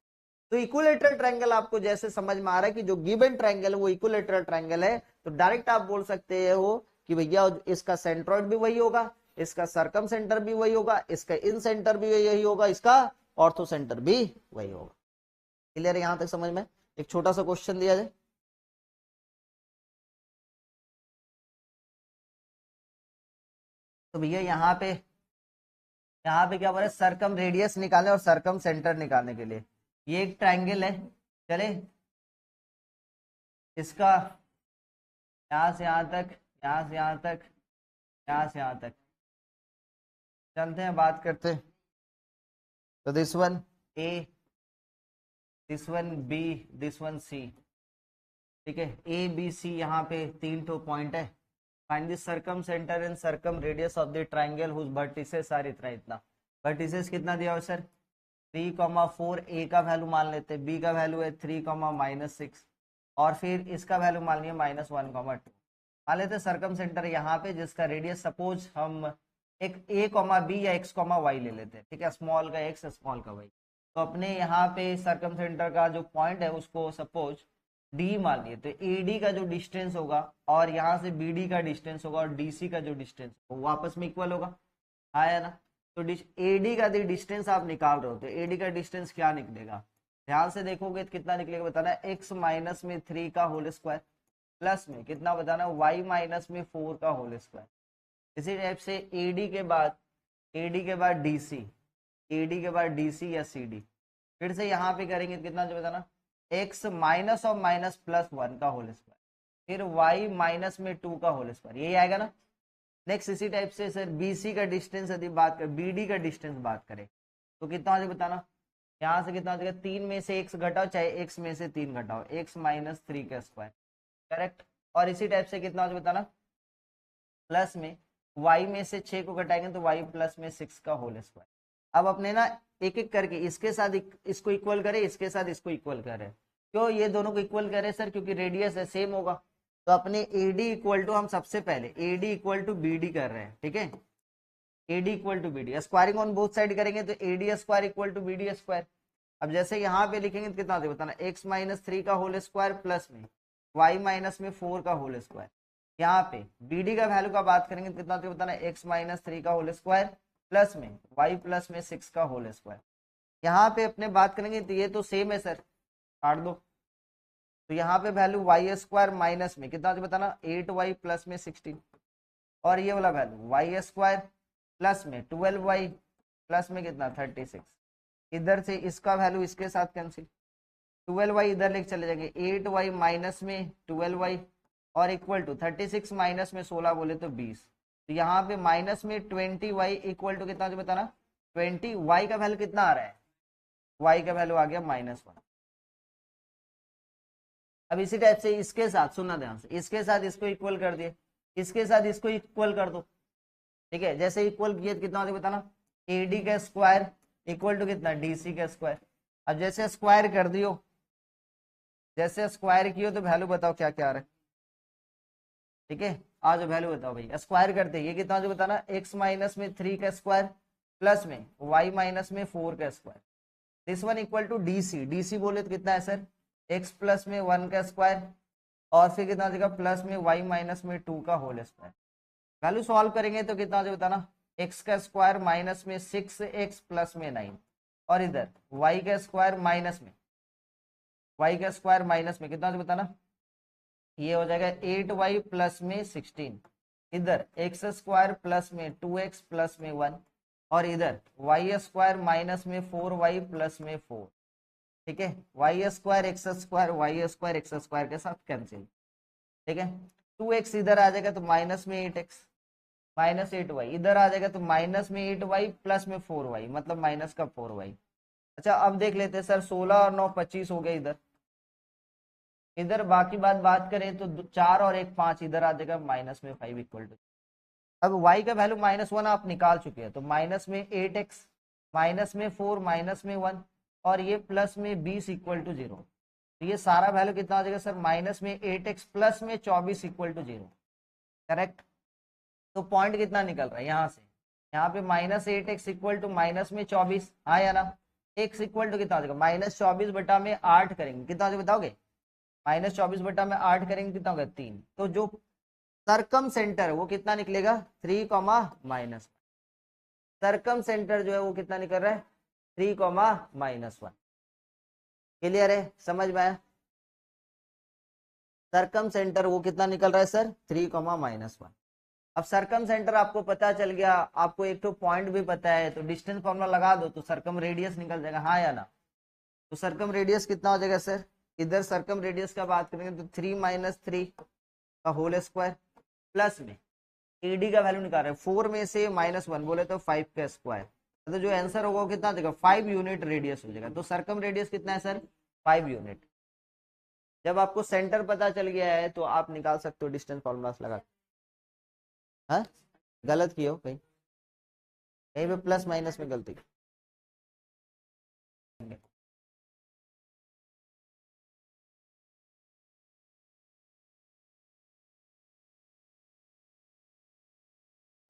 तो इक्विलेटरल ट्रायंगल आपको जैसे समझ में आ रहा है कि जो गिवन ट्रायंगल है वो इक्विलेटरल ट्रायंगल है, तो डायरेक्ट आप बोल सकते हो कि भैया इसका सेंट्रॉइड भी वही होगा, इसका सर्कम सेंटर भी वही होगा, इसका इन सेंटर भी यही होगा, इसका ऑर्थो सेंटर भी वही होगा। क्लियर है यहां तक समझ में। एक छोटा सा क्वेश्चन दिया जाए, तो भैया यहाँ पे क्या बोल रहे, सर्कम रेडियस निकालने और सर्कम सेंटर निकालने के लिए, ये एक ट्रायंगल है, चले इसका यहां से यहां तक, यहां से यहां तक, यहां से यहां तक चलते हैं, बात करते हैं। तो this one A, this one B, this one C. ठीक है, ए बी सी यहाँ पे 3 तो पॉइंट है। Find the circumcentre and circumradius of the triangle whose vertices are इतना इतना। वर्टिसेस कितना दिया हुआ सर, 3,4, ए का वैल्यू मान लेते हैं, बी का वैल्यू है 3,-6, और फिर इसका वैल्यू मान लिया -1,2। मान लेते सर्कम सेंटर यहाँ पे जिसका रेडियस सपोज हम एक ए कॉमा बी या एक्स कॉमा वाई ले लेते हैं। ठीक है, स्मॉल का एक्स स्मॉल का वाई। तो अपने यहाँ पे सर्कम सेंटर का जो पॉइंट है उसको सपोज डी मान लिए, तो एडी का जो डिस्टेंस होगा और यहाँ से बीडी का डिस्टेंस होगा और डीसी का जो डिस्टेंस वो आपस में इक्वल होगा, आया ना। तो एडी का डिस्टेंस आप निकाल रहे हो, तो एडी का डिस्टेंस क्या निकलेगा, ध्यान से देखोगे तो कितना निकलेगा बताना है, एक्स माइनस में 3 का होल स्क्वायर प्लस में कितना बताना है, वाई माइनस में 4 का होल स्क्वायर। इसी टाइप से एडी के बाद डीसी, एडी के बाद डीसी या सीडी, फिर से यहाँ पे करेंगे तो कितना जो बताना, एक्स माइनस और माइनस प्लस 1 का होल स्क्वायर, फिर वाई माइनस में 2 का होल स्क्वायर, यही आएगा ना। नेक्स्ट इसी टाइप से सर बीसी का डिस्टेंस यदि बात करें, बीडी का डिस्टेंस बात करें तो कितना हो बताना, यहाँ से कितना हो जाएगा, 3 में से x घटाओ चाहे x में से 3 घटाओ, x माइनस 3 का स्क्वायर, करेक्ट। और इसी टाइप से कितना हो बताना, प्लस में y में से 6 को घटाएंगे तो y प्लस में 6 का होल स्क्वायर। अब अपने ना एक एक करके इसके साथ इसको इक्वल करे, इसके साथ इसको इक्वल करे। क्यों ये दोनों को इक्वल करे सर? क्योंकि रेडियस है, सेम होगा। तो अपने एडी इक्वल टू, हम सबसे पहले एडी इक्वल टू बीडी कर रहे हैं, ठीक है। AD equal to BD, squaring on both side करेंगे तो AD square equal to BD square. अब जैसे यहाँ पे लिखेंगे तो कितना बताना, x माइनस 3 का होल स्क्वायर प्लस में y माइनस में 4 का होल स्क्वायर। यहाँ पे bd का वैल्यू का बात करेंगे तो कितना बताना, x माइनस 3 का होल स्क्वायर प्लस में y प्लस में 6 का होल स्क्वायर। यहाँ पे अपने बात करेंगे तो ये तो सेम है सर, काट दो। तो यहाँ पे वैल्यू y स्क्वायर माइनस में कितना बताना, 8y प्लस में 16, और ये वाला वैल्यू y स्क्वायर प्लस में 12y प्लस में कितना 36। इधर से इसका वैल्यू इसके साथ कैंसिल, 12y इधर लेके चले जाएंगे, 8y माइनस में 12y और इक्वल टू 36 माइनस में 16 बोले तो 20। तो यहाँ पे माइनस में 20y इक्वल टू कितना बताना, 20y का वैल्यू कितना आ रहा है, y का वैल्यू आ गया -1। अब इसी टाइप से इसके साथ, सुनना ध्यान से, इसके साथ इसको इक्वल कर दिए, इसके साथ इसको इक्वल कर दो, ठीक है। जैसे इक्वल किए कितना बताना, AD का स्क्वायर इक्वल टू कितना, DC का स्क्वायर। अब जैसे स्क्वायर कर दियो, जैसे स्क्वायर कियो तो वैल्यू बताओ क्या क्या आ रहा है, ठीक है। आज वैल्यू बताओ भाई, स्क्वायर करते ये कितना बताना, x माइनस में 3 का स्क्वायर प्लस में y माइनस में 4 का square. This one equal to DC, DC बोले तो कितना है सर, x प्लस में 1 का स्क्वायर और फिर कितना देगा प्लस में y माइनस में 2 का होल स्क्वायर। वैल्यू सॉल्व करेंगे तो कितना बताना, x का स्क्वायर माइनस में 6x प्लस में 9, और इधर y का स्क्वायर माइनस में, y का स्क्वायर माइनस में कितना बताना, ये हो जाएगा 8y प्लस में 16, इधर x स्क्वायर प्लस में 2x प्लस में 1, और इधर y स्क्वायर माइनस में 4y प्लस में 4, ठीक है। y square x square y square x square के साथ कैंसिल, ठीक है। 2x इधर आ जाएगा तो माइनस में 8x माइनस 8y, इधर आ जाएगा तो माइनस में 8y प्लस में 4y, मतलब माइनस का 4y। अच्छा अब देख लेते हैं सर, 16 और 9 25 हो गए इधर, इधर बाकी बात करें तो 4 और 1 5, इधर आ जाएगा माइनस में 5 इक्वल टू। अब y का वैल्यू -1 आप निकाल चुके हैं, तो माइनस में 8x माइनस में 4 माइनस में 1 और ये प्लस में 20 इक्वल टू 0। तो ये सारा वैल्यू कितना आ जाएगा सर, माइनस में 8x प्लस में 24 इक्वल टू 0, करेक्ट। तो पॉइंट कितना निकल रहा है यहाँ से, यहाँ पे -8x इक्वल टू माइनस में 24, हाँ या ना। x इक्वल टू कितना आ जाएगा, -24 बटा में 8 करेंगे, कितना बताओगे, -24 बटा में 8 करेंगे कितना होगा 3। तो जो सरकम सेंटर है वो कितना निकलेगा, 3, सरकम सेंटर जो है वो कितना निकल रहा है, 3, -1। क्लियर है, समझ में आया। सरकम सेंटर वो कितना निकल रहा है सर, 3, -1। अब सरकम सेंटर आपको पता चल गया, आपको एक तो पॉइंट भी पता है, तो डिस्टेंस फॉर्मूला लगा दो तो सरकम रेडियस निकल जाएगा, हाँ या ना। तो सरकम रेडियस कितना हो जाएगा सर, इधर सरकम रेडियस का बात करेंगे तो 3 - 3 का होल स्क्वायर प्लस में AD का वैल्यू निकाल रहे हैं, 4 में से -1 बोले तो 5 का स्क्वायर। तो जो आंसर होगा वो कितना देगा, 5 यूनिट रेडियस हो जाएगा। तो सरकम रेडियस कितना है सर, 5 यूनिट। जब आपको सेंटर पता चल गया है तो आप निकाल सकते हो डिस्टेंस फॉर्मूला लगा। हाँ गलत किए हो कहीं, कहीं पे प्लस माइनस में गलती।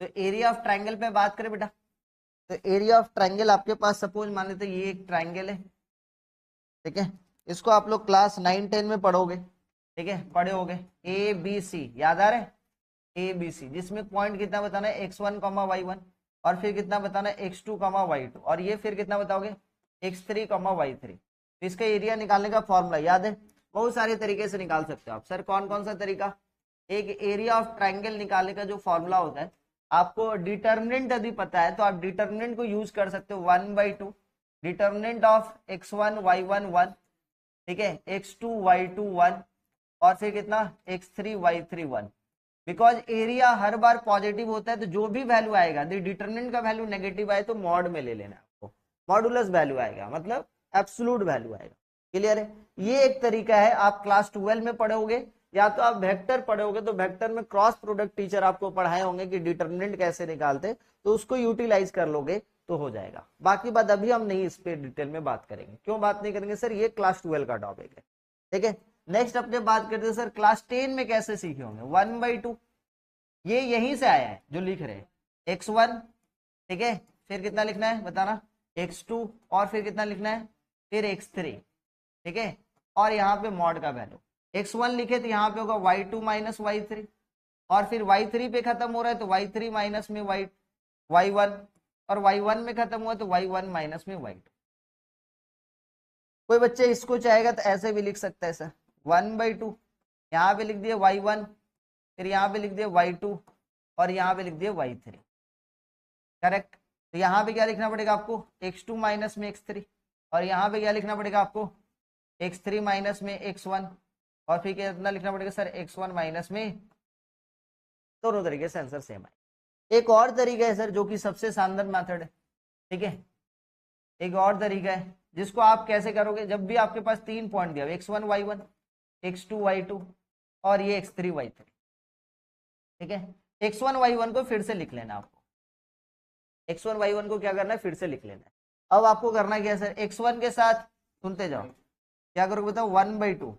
तो एरिया ऑफ ट्राइंगल पे बात करें बेटा, तो एरिया ऑफ ट्राइंगल आपके पास सपोज मान लेते ये एक ट्राइंगल है, ठीक है। इसको आप लोग क्लास 9-10 में पढ़ोगे, ठीक है, पढ़े होगे। ABC याद आ रहा है, ABC, जिसमें पॉइंट कितना बताना है, x1, y1, और फिर कितना बताना है x2, y2, और ये फिर कितना बताओगे x3, y3। तो इसका एरिया निकालने का फॉर्मूला याद है, बहुत सारे तरीके से निकाल सकते हो आप। सर कौन कौन सा तरीका, एक एरिया ऑफ ट्राइंगल निकालने का जो फॉर्मूला होता है, आपको डिटर्मिनेंट यदि पता है तो आप डिटर्मिनेंट को यूज कर सकते हो 1/2, डिटर्मिनेंट ऑफ x1 y1 1, ठीक है, x2 y2 1, और फिर कितना x3 y3 1। Because area her bar positive होता है, तो जो भी वैल्यू आएगा, यदि डिटर्मिनेंट का वैल्यू नेगेटिव आए तो मॉड में ले लेना, आपको मॉडुलस वैल्यू आएगा, मतलब एब्सोल्यूट वैल्यू आएगा। क्लियर है, ये एक तरीका है। आप क्लास 12 में पढ़ोगे, या तो आप वेक्टर पढ़ोगे, तो वेक्टर में क्रॉस प्रोडक्ट टीचर आपको पढ़ाए होंगे कि डिटर्मिनेंट कैसे निकालते, तो उसको यूटिलाइज कर लोगे। तो हो जाएगा। बाकी बात अभी हम नहीं इस पे डिटेल में बात करेंगे। क्यों बात नहीं करेंगे सर, ये क्लास 12 का टॉपिक है, ठीक है। नेक्स्ट अपने बात करते हैं सर क्लास 10 में कैसे सीखे होंगे 1/2, ये यहीं से आया है जो लिख रहे हैं x1, ठीक है, फिर कितना लिखना है बताना x2, और फिर कितना लिखना है फिर x3, ठीक है, और यहाँ पे मॉड का वैल्यू x1 लिखे तो यहाँ पे होगा y2 माइनस y3, और फिर y3 पे खत्म हो रहा है तो y3 माइनस में y1, और y1 में खत्म हुआ तो y1 माइनस में y2। कोई बच्चे इसको चाहेगा तो ऐसे भी लिख सकता है सर 1/2, यहाँ पे लिख दिया y1, फिर यहाँ पे लिख दिया y2, और यहाँ पे लिख दिया y3, करेक्ट। तो यहाँ पे क्या लिखना पड़ेगा आपको x2 माइनस में x3, और यहाँ पे क्या लिखना पड़ेगा आपको x3 माइनस में x1, और फिर कितना लिखना पड़ेगा सर x1 माइनस में। दोनों तरीके से आंसर सेम है। एक और तरीका है सर जो कि सबसे शानदार मेथड है, ठीक है, एक और तरीका है जिसको आप कैसे करोगे, जब भी आपके पास 3 पॉइंट दिया x1 y1, x2 y2, और ये x3 y3, ठीक है, x1 y1 को फिर से लिख लेना आपको, x1 y1 को क्या करना है फिर से लिख लेना है। अब आपको करना क्या है सर, x1 के साथ सुनते जाओ क्या करोगे बताओ 1/2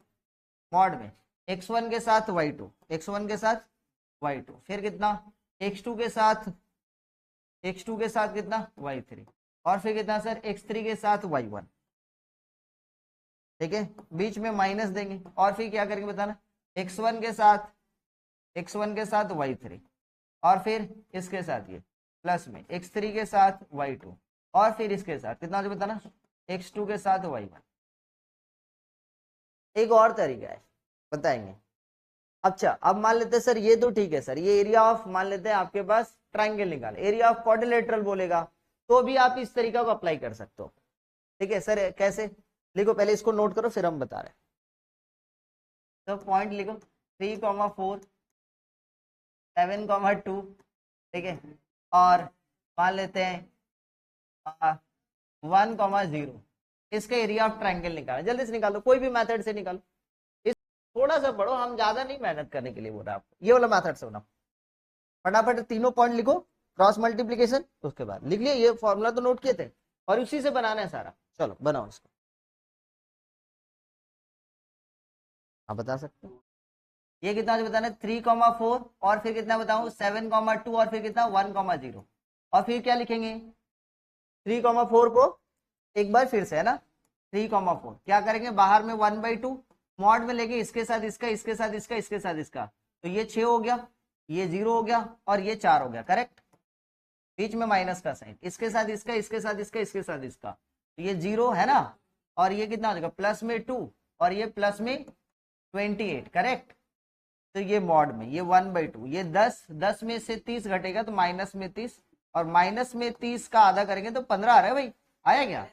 मॉड में x1 के साथ y2, x1 के साथ y2, फिर कितना x2 के साथ कितना y3, और फिर कितना सर x3 के साथ y1, ठीक है, बीच में माइनस देंगे, और फिर क्या करेंगे बताना x1 के साथ y3, और फिर इसके साथ ये प्लस में x3 के साथ y2, और फिर इसके साथ कितना जो बताना x2 के साथ y1। एक और तरीका है बताएंगे। अच्छा अब मान लेते हैं सर ये तो ठीक है सर, ये एरिया ऑफ मान लेते हैं आपके पास ट्राइंगल निकाल, एरिया ऑफ क्वाड्रिलेटरल बोलेगा तो भी आप इस तरीका को अप्लाई कर सकते हो, ठीक है सर। कैसे लिखो पहले इसको नोट करो फिर हम बता रहे हैं। तो पॉइंट लिखो 3,4 7,2, ठीक है, और मान लेते हैं 1,0, इसका एरिया ऑफ ट्राइंगल निकालो, जल्दी से निकालो, कोई भी मेथड से निकालो, इस थोड़ा सा पढ़ो, हम ज्यादा नहीं मेहनत करने के लिए बोल रहे आपको, ये वाला मेथड से होना। फटाफट तीनों पॉइंट लिखो, क्रॉस मल्टीप्लीकेशन, उसके बाद लिख लिया, ये फॉर्मूला तो नोट किए थे और उसी से बनाना है सारा। चलो बनाओ इसको, आप बता सकते हो ये कितना बताना है 3,4, और फिर कितना बताऊं 7,2, और फिर कितना 1,0, और फिर क्या लिखेंगे 3,4 को एक बार फिर से है ना 3,4 क्या करेंगे बाहर में 1/2 मॉड में लेके इसके साथ इसका, इसके साथ इसका, इसके साथ इसका, तो ये 6 हो गया, ये 0 हो गया, और ये 4 हो गया, करेक्ट। बीच में माइनस का साइन, इसके साथ इसका, इसके साथ इसका, इसके साथ इसका, तो ये 0 है ना, और ये कितना हो जाएगा प्लस में 2, और ये प्लस में 28, करेक्ट। तो ये मॉड में ये 1/2, ये 10 में से 30 घटेगा तो माइनस में 30, और माइनस में 30 का आधा करेंगे तो 15 आ रहा है भाई, आया क्या,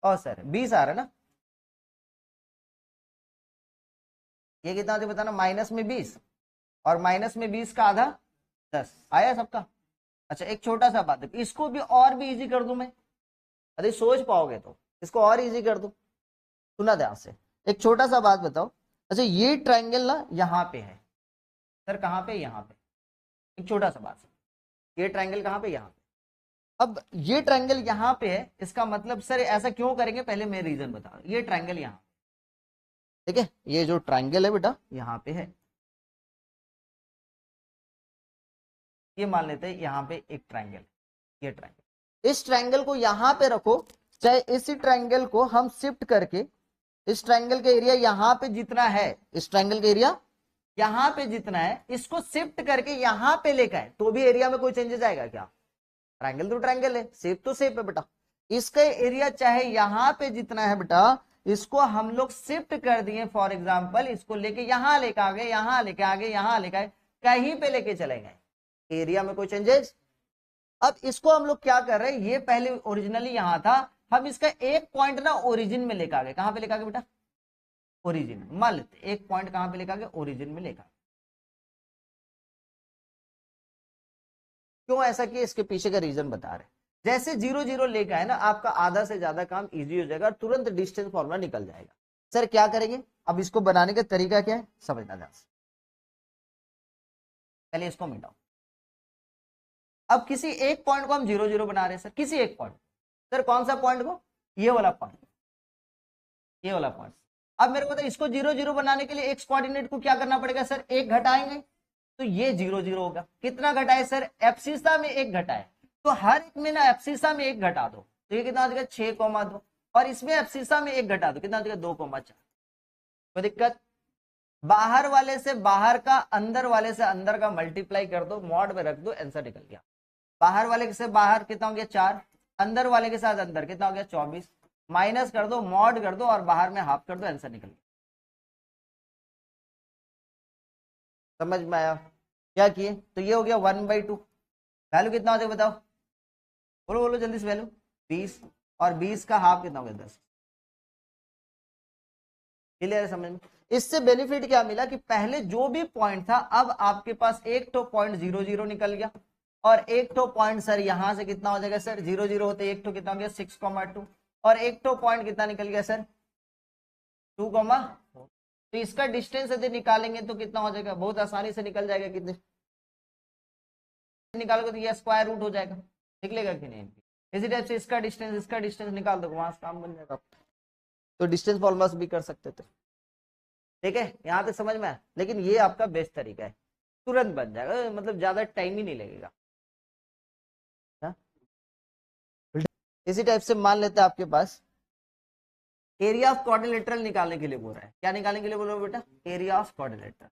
और सर 20 आ रहा है ना, ये कितना होता है बताना माइनस में 20, और माइनस में 20 का आधा 10 आया सबका। अच्छा एक छोटा सा बात है, इसको भी और भी इजी कर दूं मैं, अरे सोच पाओगे तो इसको और इजी कर दूं, सुना ध्यान से, एक छोटा सा बात बताओ। अच्छा ये ट्राइंगल ना यहाँ पे है सर, कहाँ पे यहाँ पे, एक छोटा सा बात, ये ट्राइंगल कहाँ पे यहाँ पे, अब ये ट्राइंगल यहाँ पे है, इसका मतलब सर ऐसा क्यों करेंगे पहले मैं रीजन बता रहा हूं, ये ट्राइंगल यहाँ, ठीक है, ये जो ट्राइंगल है बेटा यहाँ पे है, ये मान लेते हैं यहाँ पे एक ट्राइंगल, ये ट्राइंगल, इस ट्राइंगल को यहाँ पे रखो, चाहे इसी ट्राइंगल को हम शिफ्ट करके, इस ट्राइंगल का एरिया यहाँ पे जितना है, इस ट्राइंगल का एरिया यहाँ पे जितना है, इसको शिफ्ट करके यहाँ पे लेकर आए तो भी एरिया में कोई चेंजेस आएगा क्या, ट्राइंगल तो ट्राइंगल है, शेप तो शेप है बेटा, इसका एरिया चाहे यहाँ पे जितना है बेटा, इसको हम लोग शिफ्ट कर दिए, फॉर एग्जांपल इसको लेके यहाँ लेके आ गए, यहाँ लेके आ गए, यहाँ लेके आए, कहीं पे लेके चले गए, एरिया में कोई चेंजेस। अब इसको हम लोग क्या कर रहे हैं, ये पहले ओरिजिनली यहाँ था, हम इसका एक पॉइंट ना ओरिजिन में लेकर आ गए, कहां पे लेकर आ गए बेटा ओरिजिन, मान लेते एक पॉइंट कहां पे लेकर आ गए ओरिजिन में लेकर, क्यों ऐसा किया इसके पीछे का रीजन बता रहे हैं। जैसे 0 0 लेकर आए ना, आपका आधा से ज्यादा काम इजी हो जाएगा और तुरंत डिस्टेंस फॉर्मूला निकल जाएगा। सर क्या करेंगे, अब इसको बनाने का तरीका क्या है समझना ध्यान से, पहले इसको मिटाओ, अब किसी एक पॉइंट को हम 0 0 बना रहे हैं सर, किसी एक पॉइंट, सर कौन सा पॉइंट को, ये वाला पॉइंट, ये वाला पॉइंट। अब मेरे को तो इसको 0 0 बनाने के लिए एक्स कोऑर्डिनेट को क्या करना पड़ेगा सर, एक घटाएंगे, तो ये 0 0 होगा। कितना घटाए सर, एब्सिसा में एक घटाए, तो हर एक में ना एब्सिसा में एक घटा दो, तो ये कितना हो जाएगा 6,2, और इसमें एब्सिसा में एक घटा दो, कितना हो जाएगा 2,4। कोई दिक्कत, बाहर वाले से बाहर का अंदर वाले से अंदर का मल्टीप्लाई कर दो, मॉड में रख दो, आंसर निकल गया। बाहर वाले से बाहर कितना हो गया 4, अंदर वाले के साथ अंदर कितना हो गया 24, माइनस कर दो, मॉड कर दो और बाहर में हाफ कर दो, आंसर निकल गया। समझ में आया क्या किए, तो ये हो गया 1/2। वैल्यू कितना हो जाएगा बताओ, बोलो बोलो जल्दी से, वैल्यू 20, और 20 का हाफ कितना हो गया 10। क्लियर है समझ में। इससे बेनिफिट क्या मिला कि पहले जो भी पॉइंट था, अब आपके पास एक तो पॉइंट 0 0 निकल गया, और एक तो पॉइंट सर यहां से कितना हो जाएगा सर, 0 0 होते एक तो कितना हो गया 6,2, और एक तो पॉइंट कितना निकल गया सर 2, तो इसका डिस्टेंस यदि निकालेंगे तो कितना हो जाएगा, बहुत आसानी से निकल जाएगा। कितने निकालोगे तो ये स्क्वायर रूट हो जाएगा, निकलेगा कि नहीं। इसी टाइप से इसका डिस्टेंस निकाल दो, वहां से काम बन जाएगा। तो डिस्टेंस फॉर्मूला भी कर सकते थे, ठीक है, यहां तक समझ में आया। लेकिन ये आपका बेस्ट तरीका है, तुरंत बन जाएगा, मतलब ज्यादा टाइम ही नहीं लगेगा। इसी टाइप से मान लेते हैं आपके पास एरिया ऑफ क्वाड्रिलेटरल निकालने के लिए बोल रहा है, क्या निकालने के लिए बोल रहा है बेटा, एरिया ऑफ क्वाड्रिलेटरल।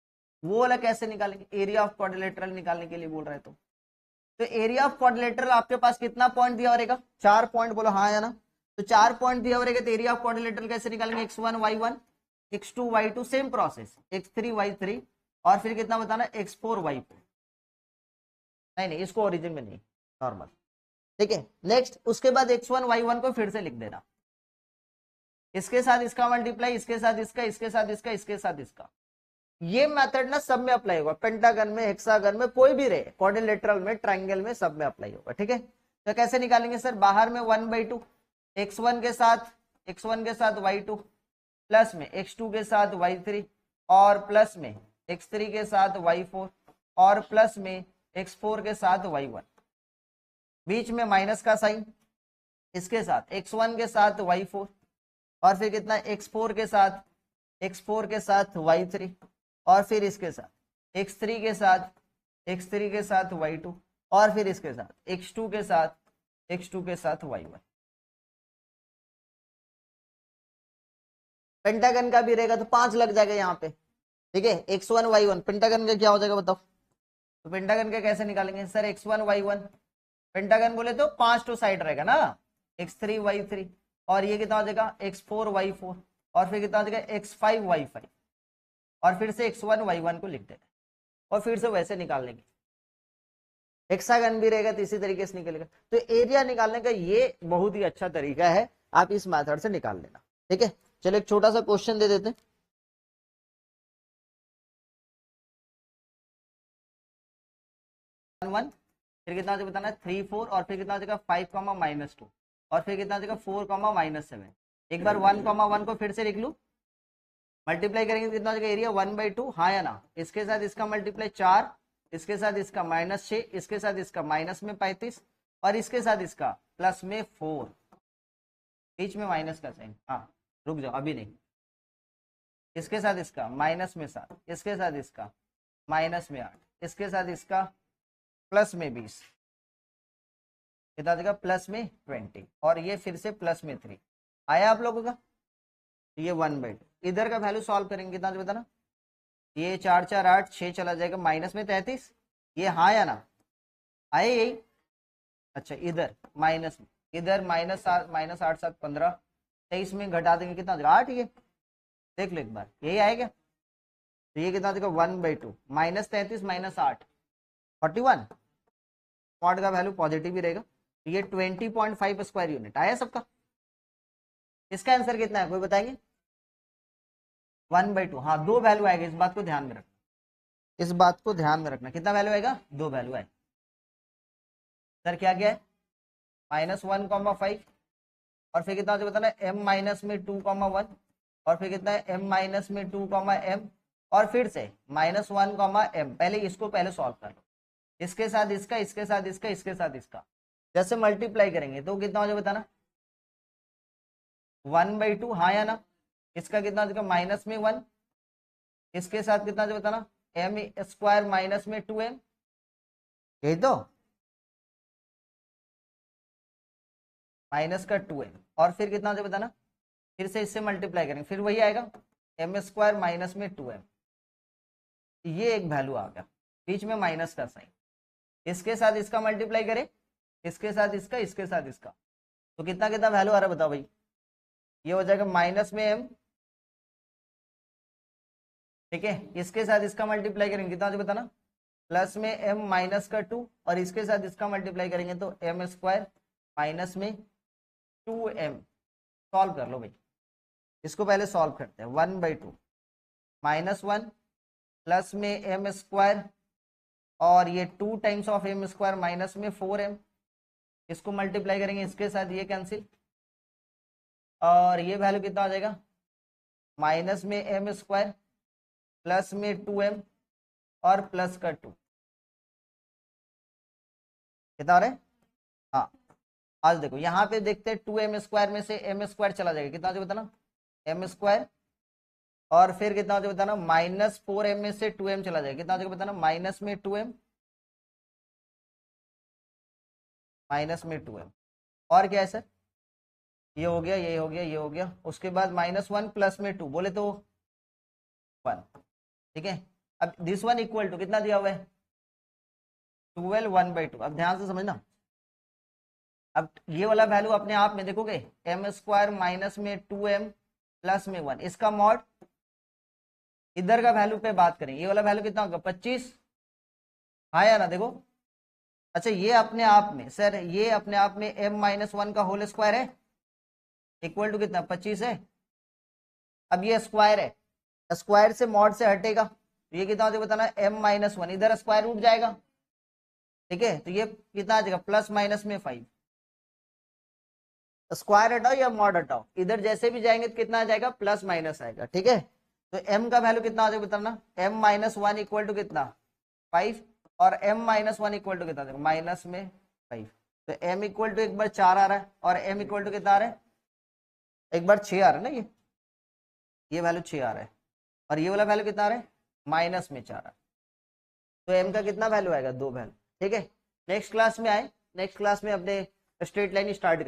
वो वाला कैसे निकालेंगे, एरिया ऑफ क्वाड्रिलेटरल निकालने के लिए बोल रहा है। तो एरिया ऑफ क्वाड्रिलेटरल आपके पास कितना पॉइंट दिया रहेगा, 4 पॉइंट, बोलो हाँ या ना। तो 4 पॉइंट दिया रहेगा, तो एरिया ऑफ क्वाड्रिलेटरल कैसे निकालेंगे, x1 y1 x2 y2, same process, x3 y3, और फिर कितना बताना x4 y4। नहीं इसको ओरिजिन में नहीं, नॉर्मल, ठीक है। नेक्स्ट उसके बाद x1 y1 को फिर से लिख देना, इसके साथ इसका मल्टीप्लाई, इसके साथ इसका, इसके साथ इसका, इसके साथ इसका। ये मेथड ना सब में अप्लाई होगा, पेंटागन में, हेक्सागन में, कोई भी रहे, क्वाड्रिलेटरल में, ट्रायंगल में, सब में अप्लाई होगा, ठीक है। तो कैसे निकालेंगे सर, बाहर में 1/2, x1 के साथ y2, प्लस में x2 के साथ y3, और प्लस में x3 के साथ y4, और प्लस में x4 के साथ y1, बीच में माइनस का साइन, इसके साथ x1 के साथ y4, और फिर कितना x4 के साथ y3, और फिर इसके साथ x3 के साथ y2, और फिर इसके साथ x2 के साथ y1। पेंटागन का भी रहेगा तो 5 लग जाएगा यहाँ पे, ठीक है। x1 y1 पेंटागन का क्या हो जाएगा बताओ, तो पेंटागन का कैसे निकालेंगे सर, x1 y1 पेंटागन बोले तो 5 तो साइड रहेगा ना, x3 y3, और ये कितना हो जाएगा x4 y4, और फिर कितना हो जाएगा x5 y5, और फिर से x1 y1 को लिख देना, और फिर से वैसे निकाल लेंगे। हेक्सागन भी रहेगा तो इसी तरीके से निकलेगा। तो एरिया निकालने का ये बहुत ही अच्छा तरीका है, आप इस मेथड से निकाल लेना, ठीक है। चलो एक छोटा सा क्वेश्चन दे देते हैं। फिर कितना बताना 3 4, और फिर कितना हो जाएगा 5, -2, और फिर कितना हो जाएगा 4, -7। एक बार 1, 1 को फिर से लिख लू, मल्टीप्लाई करेंगे तो कितना हो जाएगा एरिया 1/2, हाँ या ना। इसके साथ इसका मल्टीप्लाई 4, इसके साथ इसका -6, इसके साथ इसका माइनस में 35, और इसके साथ इसका प्लस में 4, बीच में माइनस का साइन, हाँ रुक जाओ अभी नहीं, इसके साथ इसका माइनस में 7, इसके साथ इसका माइनस में 8, इसके साथ इसका प्लस में 20, कितना देगा प्लस में 20, और ये फिर से प्लस में 3 आया आप लोगों का। ये 1/2, इधर का वैल्यू सॉल्व करेंगे कितना बताना, ये 4 4 8 6 चला जाएगा, माइनस में 33, ये हाँ या ना आए यही। अच्छा इधर माइनस में, इधर -8 7 15, 23 में घटा देंगे कितना 8, ये देख लो एक बार, यही आएगा। तो ये कितना देगा 1/2, -33 -8 41, मॉड का वैल्यू पॉजिटिव ही रहेगा, तो ये 20.5 स्क्वायर यूनिट आया सबका। इसका आंसर कितना है कोई बताएंगे, 1/2, हाँ 2 वैल्यू आएगा, इस बात को ध्यान में रखना, इस बात को ध्यान में रखना, कितना वैल्यू आएगा 2 वैल्यू आएगा। सर क्या क्या है -1,5, और फिर कितना बताना m माइनस में 2,1, और फिर कितना है m माइनस में 2, m, और फिर से -1, m, पहले इसको पहले सॉल्व कर लो, इसके साथ इसका, इसके साथ इसका, इसके साथ इसका, जैसे मल्टीप्लाई करेंगे तो कितना हो जाएगा बताना, 1/2, हाँ या ना। इसका कितना हो जाएगा माइनस में 1, इसके साथ कितना हो जाएगा बताना, m² माइनस में 2m, यही तो, माइनस का 2m, और फिर कितना हो जाएगा बताना, फिर से इससे मल्टीप्लाई करेंगे, फिर वही आएगा m² माइनस में 2m, ये एक वैल्यू आ गया, बीच में माइनस का साइन। इसके साथ इसका मल्टीप्लाई करें, इसके साथ इसका, इसके साथ इसका, तो कितना कितना वैल्यू आ रहा है बताओ भाई, ये हो जाएगा माइनस में m, ठीक है। इसके साथ इसका मल्टीप्लाई करेंगे कितना हो जाएगा बताना, प्लस में m माइनस का 2, और इसके साथ इसका मल्टीप्लाई करेंगे तो m² माइनस में 2m। सॉल्व कर लो भाई, इसको पहले सॉल्व करते हैं। 1/2 माइनस 1 प्लस में m², और ये 2 टाइम्स ऑफ m² माइनस में 4m, इसको मल्टीप्लाई करेंगे इसके साथ, ये कैंसिल, और ये वैल्यू कितना हो जाएगा, माइनस में m² प्लस में 2m और प्लस का 2, कितना हो रहा है, हाँ। आज देखो यहाँ पे देखते हैं 2m² में से m² चला जाएगा, कितना हो जाएगा बताना, m², और फिर कितना हो जाएगा बताना, माइनस 4m में से 2m चला जाएगा, कितना हो जाएगा बताना, माइनस में 2m, माइनस में 2m, और क्या है सर, ये हो गया, ये हो गया, ये हो गया, उसके बाद -1 प्लस में 2 बोले तो 1, ठीक है। अब दिस वन इक्वल टू कितना दिया हुआ है, 12 1/2। अब ध्यान से समझना, अब ये वाला वैल्यू अपने आप में देखोगे, m² माइनस में 2m प्लस में 1, इसका मॉड इधर का वैल्यू पे बात करें, ये वाला वैल्यू कितना होगा 25, हाँ या ना। देखो अच्छा, ये अपने आप में सर, ये अपने आप में m-1 का होल स्क्वायर है, इक्वल टू कितना 25 है। अब ये स्क्वायर है, स्क्वायर से मॉड से हटेगा, ये कितना हो जाएगा बताना, m-1, इधर स्क्वायर रूट जाएगा, ठीक है, तो ये कितना आ जाएगा प्लस माइनस में 5, स्क्वायर हटाओ या मॉड हटाओ, इधर जैसे भी जाएंगे तो कितना आ जाएगा, प्लस माइनस आएगा, ठीक है। तो m का वैल्यू कितना आ जाएगा बताना, m-1 इक्वल टू कितना 5, और m-1 इक्वल टू कितना देखो माइनस में 5, तो m इक्वल टू एक बार 4 आ रहा है, और m इक्वल टू कितना आ रहा है, एक बार 6 आ रहा है ना, ये वैल्यू 6 आ रहा है, और ये वाला वैल्यू कितना आ रहा है, माइनस में 4 आ रहा है, तो m का कितना वैल्यू आएगा, 2 वैल्यू, ठीक है। नेक्स्ट क्लास में आए, नेक्स्ट क्लास में अपने स्ट्रेट लाइन स्टार्ट करें।